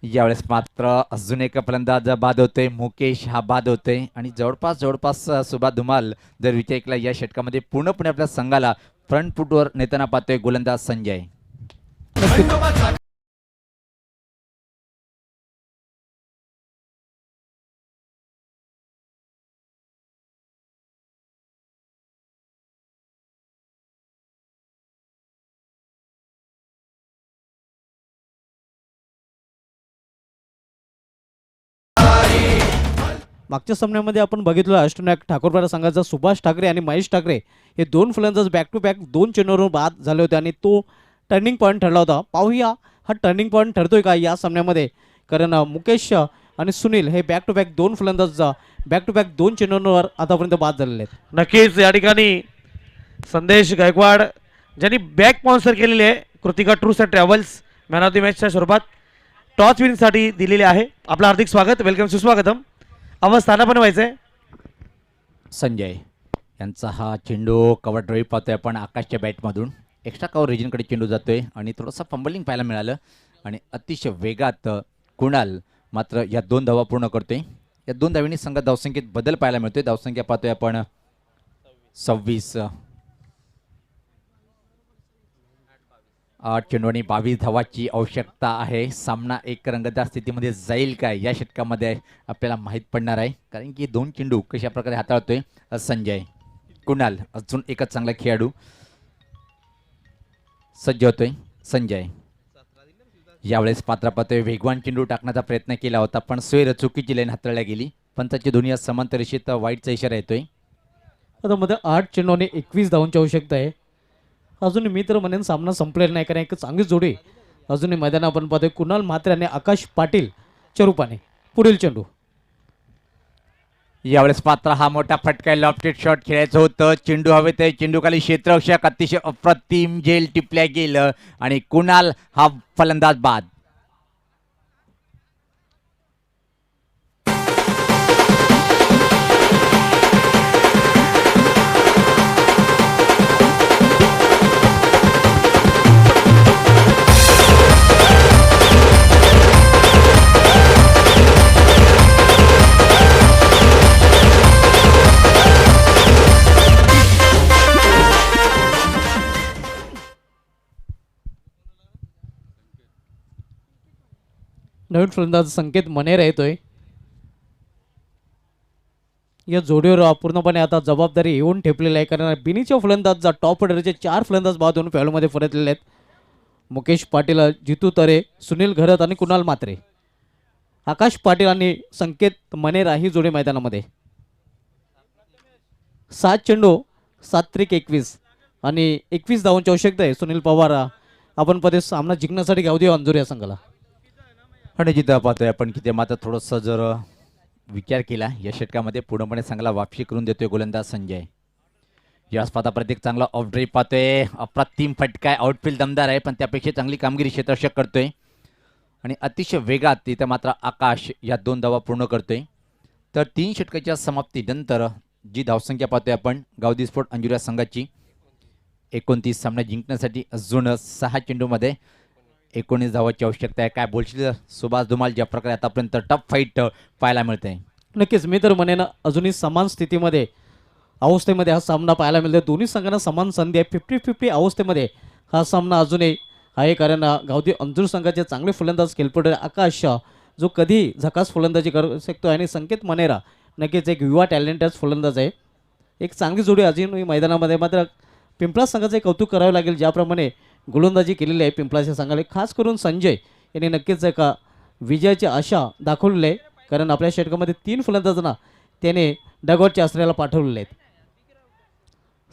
यावेळेस मात्र अजून एक फलंदाज बाद होतोय. मुकेश हा बाद होतोय आणि जवळपास सुभाष धुमाल जर विचार केला या षटकामध्ये पूर्णपणे आपल्या संघाला फ्रंट फुटवर नेताना पाहतोय गोलंदाज संजय. मागच्या सामन्यामध्ये आपण बघितलं अष्टनायक ठाकूरपाडा संघाचा सुभाष ठाकरे आणि महेश ठाकरे हे दोन फलंदाज बॅक टू बॅक 2 चेंडूवर बाद झाले होते आणि तो टर्निंग पॉईंट ठरला होता. पाहूया हा टर्निंग पॉईंट ठरतोय का या सामन्यामध्ये, कारण मुकेश आणि सुनील हे बॅक टू बॅक 2 फलंदाज बॅक टू बॅक 2 चेंडूंवर आतापर्यंत बाद झालेले आहेत. नक्कीच या ठिकाणी संदेश गायकवाड ज्यांनी बॅक स्पॉन्सर केलेले आहे Kritika tours and travels man of the मॅचच्या स्वरूपात टॉस विनिंगसाठी दिलेले आहे. आपलं हार्दिक स्वागत, वेलकम, सुस्वागतम. अवस्थानापन्न व्हायचंय. संजय यांचा हा चेंडू कव्हर ड्राईव्ह पाहतोय आपण आकाशच्या बॅटमधून. एक्स्ट्रा कव्हर रिजनकडे चेंडू जातोय आणि थोडंसं फंबलिंग पाहायला मिळालं आणि अतिशय वेगात कुणाल मात्र या 2 धावा पूर्ण करतोय. या 2 धावांनी संघात धावसंख्येत बदल पाहायला मिळतोय. धावसंख्या पाहतोय आपण 26. 8 चेंडू आणि 22 धावाची आवश्यकता आहे. सामना एक रंगतदार स्थितीमध्ये जाईल काय या षटकामध्ये आपल्याला माहीत पडणार आहे, कारण की 2 चेंडू कशा प्रकारे हाताळतोय संजय. कुणाल अजून एकच चांगला खेळाडू सज्ज होतोय. संजय यावेळेस पात्र पाहतोय वेगवान चेंडू टाकण्याचा प्रयत्न केला होता पण सोयीर चुकीची लाईन हाताळल्या गेली. पंचाची दोन्ही समांतर रेषेत वाईटचा इशारा येतोय. आता मध्ये 8 चेंडू आणि 21 धावांची आवश्यकता आहे. अजून मी तर म्हणेन सामना संपलेला नाही, कारण एक चांगली जोडी अजूनही मैदान आपण पाहतोय. कुणाल म्हात्रे आणि आकाश पाटील च्या रूपाने. पुढील चेंडू यावेळेस पात्र हा मोठा फटका लॉफ्टेड शॉट खेळायचं होतं. चेंडू हवेत आहे. चेंडू खाली क्षेत्ररक्षक अतिशय अप्रतिम झेल टिपल्या गेलं आणि कुणाल हा फलंदाज बाद. नवीन फलंदाज संकेत मनेर येतोय. या जोडीवर पूर्णपणे आता जबाबदारी येऊन ठेपलेली आहे, कारण बिनीच्या फलंदाजचा टॉप ऑर्डरचे 4 फलंदाज बाद होऊन फॅलमध्ये परतलेले आहेत. मुकेश पाटील, जितू तरे, सुनील घरत आणि कुणाल म्हात्रे. आकाश पाटील आणि संकेत मनेर ही जोडी मैदानामध्ये. 7 चेंडू 7 त्रिक 21 आणि 21 धावांची आवश्यकता आहे. सुनील पवार आपण पदे सामना जिंकण्यासाठी गावदी अंजूर या संघाला. आणि जिथं पाहतोय आपण की ते मात्र थोडंसं जर विचार केला या षटकामध्ये पूर्णपणे चांगला वापशी करून देतोय गोलंदाज संजय. यास पाहता प्रत्येक चांगला ऑफ ड्राईव्ह पाहतोय. अप्रतिम फटका आहे. आउटफील्ड दमदार आहे पण त्यापेक्षा चांगली कामगिरी क्षेत्ररक्षक करतोय आणि अतिशय वेगात तिथं मात्र आकाश या 2 धावा पूर्ण करतोय. तर 3 षटकाच्या समाप्तीनंतर जी धावसंख्या पाहतोय आपण गावदी स्पोर्ट अंजुर या संघाची 29 सामना जिंकण्यासाठी अजून 6 चेंडूमध्ये 19 धावाची आवश्यकता आहे. काय बोलशील सुभाष धुमाल, ज्या प्रकारे आतापर्यंत टफ फाईट पाहायला मिळते? नक्कीच मी तर म्हणेन अजूनही समान स्थितीमध्ये अवस्थेमध्ये हा सामना पाहायला मिळतो. दोन्ही संघांना समान संधी आहे. 50-50 अवस्थेमध्ये हा सामना अजूनही आहे, कारण गावदी अंजूर संघाचे चांगले फलंदाज खेळपट्टी आकाश जो कधी झकास फलंदाजी करू शकतो आणि संकेत मनेरा नक्कीच एक युवा टॅलेंटेड फलंदाज आहे. एक चांगली जोडी अजूनही मैदानामध्ये. मात्र पिंपळास संघाचे कौतुक करावे लागेल, ज्याप्रमाणे गोलंदाजी केलेली आहे पिंपळाच्या संघाला. खास करून संजय यांनी नक्कीच एका विजयाची आशा दाखवलेली आहे, कारण आपल्या षटकामध्ये 3 फलंदाजांना त्याने डगआउटच्या आश्रयाला पाठवलेले आहेत.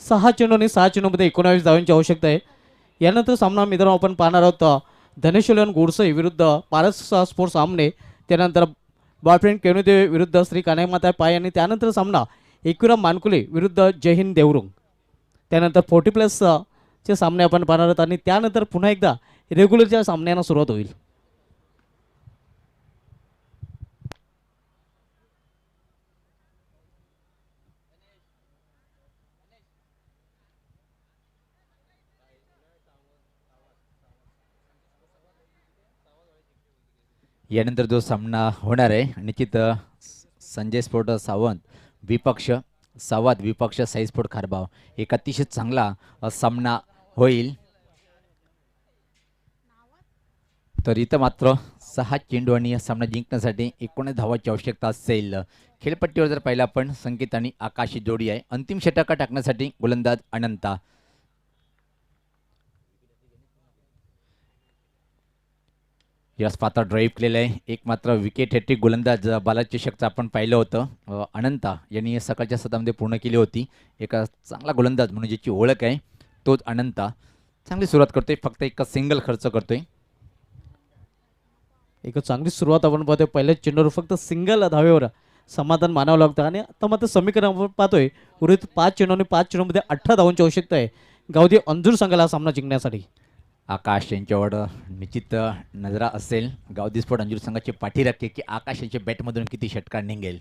6 चेंडू आणि 6 चेंडूमध्ये 19 धावांची आवश्यकता आहे. यानंतर सामना मित्रांनो आपण पाहणार आहोत धनेश्वलन गोडसे विरुद्ध पारस स्पोर्ट्स सामने. त्यानंतर बॉयफ्रेंड केणुदेव विरुद्ध श्री कानाईमाता पाय आणि त्यानंतर सामना एकविराम मानकुले विरुद्ध जय हिंद देवरुंग. त्यानंतर 40+ चे सामने आपण पाहणार आहोत आणि त्यानंतर पुन्हा एकदा रेग्युलरच्या सामन्यांना सुरुवात होईल. यानंतर जो सामना होणार आहे निश्चित संजय स्पोर्ट सावंत विपक्ष सावंत विपक्ष साई स्पोर्ट खारबाव एक अतिशय चांगला सामना होईल. तर इथं मात्र 6 चेंडू आणि या सामना जिंकण्यासाठी 19 धावांची आवश्यकता असेल. खेळपट्टीवर जर पाहिलं आपण संकेत आणि आकाश जोडी आहे. अंतिम षटक टाकण्यासाठी गोलंदाज अनंता. यास पात्र ड्राईव्ह केलेलं आहे. एक मात्र विकेट हॅट्रिक गोलंदाज बालाजी चषकचं आपण पाहिलं होतं. अनंता यांनी सकाळच्या सत्रामध्ये पूर्ण केली होती. एक चांगला गोलंदाज म्हणून ज्याची ओळख आहे तोच अनंता. चांगली सुरुवात करतोय. फक्त एक सिंगल खर्च करतोय. एक चांगली सुरुवात आपण पाहतोय. पहिल्याच चेंडूवर फक्त सिंगल धावेवर समाधान मानावं लागतं आणि आता मात्र समीकरण आपण पाहतोय उर्वरित 5 चेंडू आणि 5 चेंडूमध्ये 18 धावांची आवश्यकता आहे गावदेव अंजूर संघाला हा सामना जिंकण्यासाठी. आकाश यांच्यावर निश्चित नजरा असेल. गावदी स्पोर्ट अंजूर संघाची पाठीराखे की आकाश यांच्या बॅटमधून किती षटकार निघेल.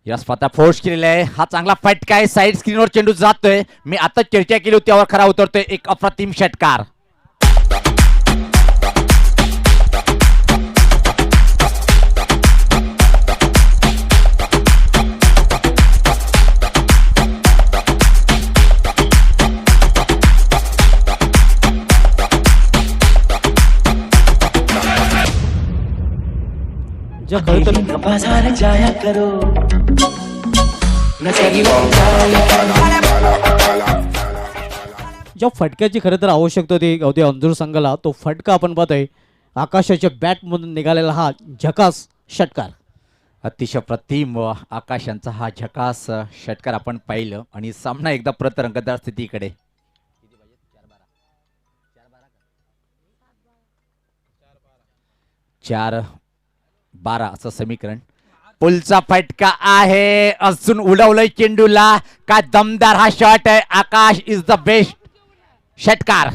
या स्वतः फोर्स केलेला आहे. हा चांगला फटका आहे. साईड स्क्रीनवर चेंडू जातोय. मी आता चर्चा केली होती त्यावर खरा उतरतोय. एक अप्रतिम षटकार. ज्या खरं तर बाजार जाया करो ज्या फटक्याची खरं तर आवश्यकता होती गावदेव अंजूर संघाला तो फटका आपण पाहतोय. आकाशाच्या बॅटमधून निघालेला हा झकास षटकार. अतिशय प्रतिम आकाश यांचा हा झकास षटकार आपण पाहिलं आणि सामना एकदा परत रंगतदार स्थितीकडे. 4-12 असं समीकरण. पुलचा फटका आहे. अजून उडवलंय चेंडूला. काय दमदार हा शॉट आहे. आकाश इज द बेस्ट षटकार.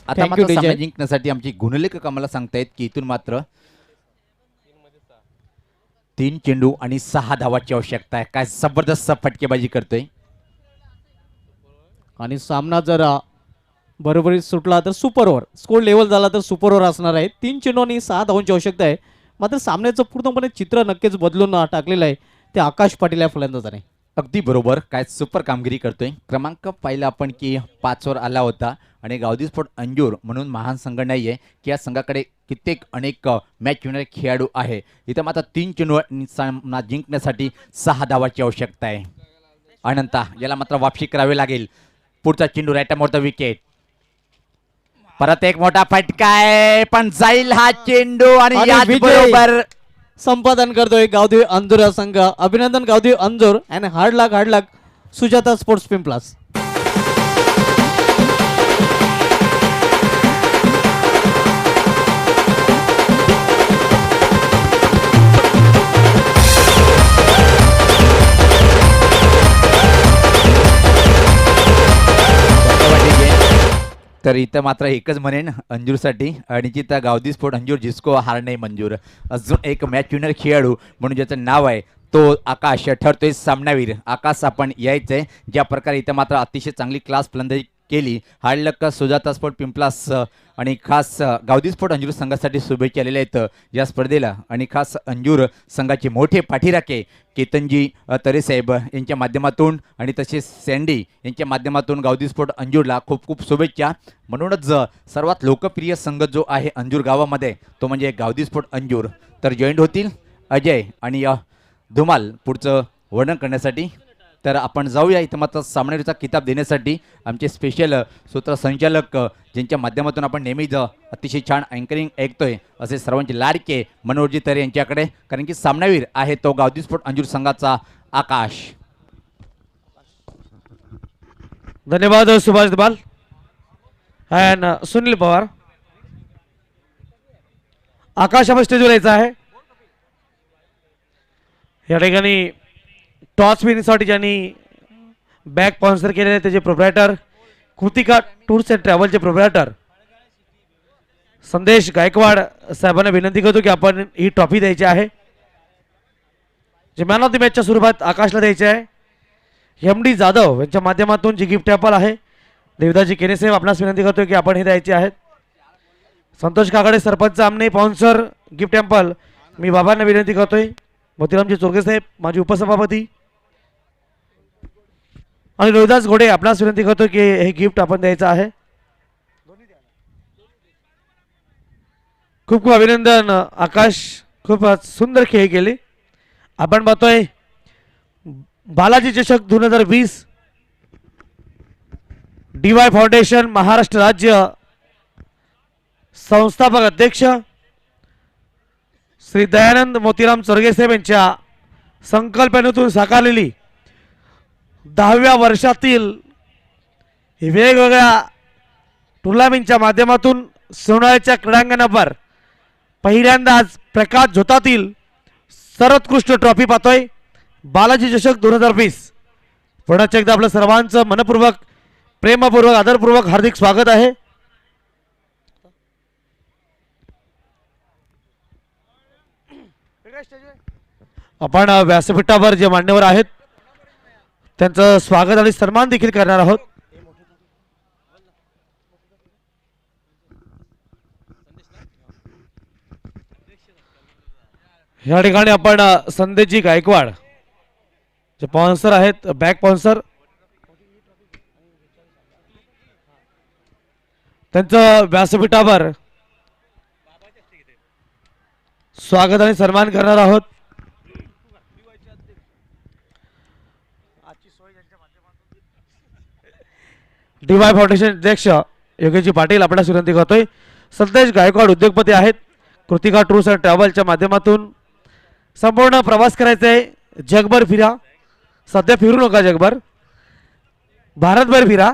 आता मात्र सामना जिंकण्यासाठी आमची गुणलेखक आम्हाला सांगतायत की इथून मात्र 3 चेंडू आणि 6 धावाची आवश्यकता आहे. काय जबरदस्त फटकेबाजी करतोय. आणि सामना जर बरोबरीत सुटला तर सुपर ओव्हर स्कोर लेवल झाला तर सुपर ओव्हर असणार आहे. 3 चेंडू आणि 6 धावांची आवश्यकता आहे. मात्र सामन्याचं पूर्णपणे चित्र नक्कीच बदलून टाकलेलं आहे ते आकाश पाटील या फलंदाजाने. अगदी बरोबर. काय सुपर कामगिरी करतोय. क्रमांक पाहिला आपण की 5 वर आला होता आणि गावदी स्पोर्ट अंजूर म्हणून महान संघ नाही आहे की या संघाकडे कित्येक अनेक मॅच विनर खेळाडू आहे. इथं मात्र 3 चेंडू सामना जिंकण्यासाठी 6 धावाची आवश्यकता आहे. अनंता याला मात्र वापसी करावी लागेल. पुढचा चेंडू राईटमोर द विकेट. परत एक मोठा फटका आहे पण जाईल हा चेंडू आणि याच बरोबर संपादन करतोय गावदेव अंजूर हा संघ. अभिनंदन गावदेव अंजूर आणि हार्ड लक सुजाता स्पोर्ट्स पिंपलास. तर इथं मात्र एकच म्हणेन अंजूरसाठी आणि जिथं गावदी स्पोर्ट अंजूर जिस्को हार नाही मंजूर. अजून एक मॅच विनर खेळाडू म्हणून ज्याचं नाव आहे तो आकाश ठरतोय सामनावीर. आकाश आपण यायचंय. ज्या प्रकारे इथं मात्र अतिशय चांगली क्लास फलंदाजी केली. हार्ड लक सुजाता स्पोर्ट पिंपलास आणि खास गावदी स्पोर्ट अंजूर संघासाठी शुभेच्छा आलेल्या आहेत या स्पर्धेला. आणि खास अंजूर संघाचे मोठे पाठीराखे केतनजी तरेसाहेब यांच्या माध्यमातून आणि तसेच सँडी यांच्या माध्यमातून गावदी स्पोर्ट अंजूरला खूप खूप शुभेच्छा. म्हणूनच सर्वात लोकप्रिय संघ जो आहे अंजूर गावामध्ये तो म्हणजे गावदी स्पोर्ट अंजूर. तर जॉईंट होतील अजय आणि धुमाल पुढचं वर्णन करण्यासाठी. तर आपण जाऊया इथं मात्र सामनेचा किताब देण्यासाठी आमचे स्पेशल सूत्रसंचालक ज्यांच्या माध्यमातून आपण नेहमीच अतिशय छान अँकरिंग ऐकतोय असे सर्वांचे लाडके मनोहरजी तरे यांच्याकडे, कारण की सामनावीर आहे तो गावदी स्पोर्ट अंजूर संघाचा आकाश. धन्यवाद सुभाष धबाल अँड सुनील पवार. आकाश आपण स्टेजवर यायचा आहे. या ठिकाणी टॉस विनिंगसाठी ज्यांनी बॅग स्पॉन्सर केलेले त्याचे प्रोप्रायटर कृतिका टूर्स अँड ट्रॅव्हलचे प्रोप्रायटर संदेश गायकवाड साहेबांना विनंती करतो की आपण ही ट्रॉफी द्यायची आहे, जे मॅन ऑफ द मॅचच्या स्वरूपात आकाशला द्यायचे आहे. एम डी जाधव यांच्या माध्यमातून जी गिफ्ट टॅम्पल आहे देवदाजी केने साहेब आपणास विनंती करतो की आपण हे द्यायचे आहेत. संतोष काकडे सरपंच आमने स्पॉन्सर गिफ्ट टॅम्पल मी बाबांना विनंती करतोय. मोतीरामजी चोरगे साहेब माझे उपसभापती आणि रोहिदास घोडे आपणास विनंती करतो की हे गिफ्ट आपण द्यायचं आहे. खूप खूप अभिनंदन आकाश, खूप सुंदर खेळ केले. आपण पाहतोय बालाजी चषक 2020 DY फाउंडेशन महाराष्ट्र राज्य संस्थापक अध्यक्ष श्री दयानंद मोतीराम चोरगे साहेब यांच्या संकल्पनेतून साकारलेली 10व्या वर्षातील वेगवेगळ्या टुर्नामेंटच्या माध्यमातून सोनाळ्याच्या क्रीडांगणावर पहिल्यांदाच प्रकाश झोतातील सर्वोत्कृष्ट ट्रॉफी पाहतोय बालाजी चषक 2020. पुन्हा एकदा आपलं सर्वांचं मनपूर्वक प्रेमपूर्वक आदरपूर्वक हार्दिक स्वागत आहे. आपण व्यासपीठावर जे मान्यवर आहेत त्यांचं स्वागत आणि सन्मान देखील करणार आहोत. या ठिकाणी आपण संदेशजी गायकवाड जे स्पॉन्सर आहेत, बॅक स्पॉन्सर, त्यांचं व्यासपीठावर स्वागत आणि सन्मान करणार आहोत. DY फाउंडेशन अध्यक्ष योगेशजी पाटील आपल्याला विनंती करतोय. संदेश गायकवाड उद्योगपती आहेत. कृतिका टूर्स अँड ट्रॅव्हलच्या माध्यमातून संपूर्ण प्रवास करायचा आहे. जगभर फिरा, सध्या फिरू नका जगभर, भारतभर फिरा.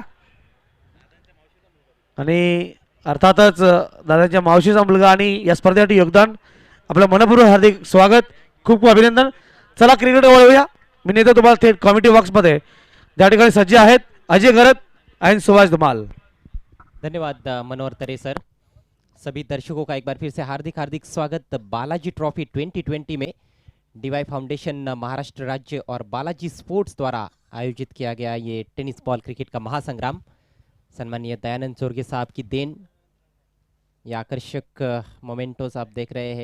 आणि अर्थातच दादांच्या मावशीचा मुलगा आणि या स्पर्धेसाठी योगदान आपलं मनपूर्वक हार्दिक स्वागत, खूप खूप अभिनंदन. चला क्रिकेट वळूया. मी नेतो तुम्हाला थेट कॉमेडी बॉक्समध्ये, ज्या ठिकाणी सज्ज आहेत अजय गरत एंड सुभाष धमाल. धन्यवाद मनोहर तरे सर. सभी दर्शकों का एक बार फिर से हार्दिक हार्दिक स्वागत. बालाजी ट्रॉफी 2020 में DY फाउंडेशन महाराष्ट्र राज्य और बालाजी स्पोर्ट्स द्वारा आयोजित किया गया ये टेनिस बॉल क्रिकेट का महासंग्राम सन्माननीय दयानंद चोरगे साहब की देन. ये आकर्षक मोमेंटोस आप देख रहे हैं.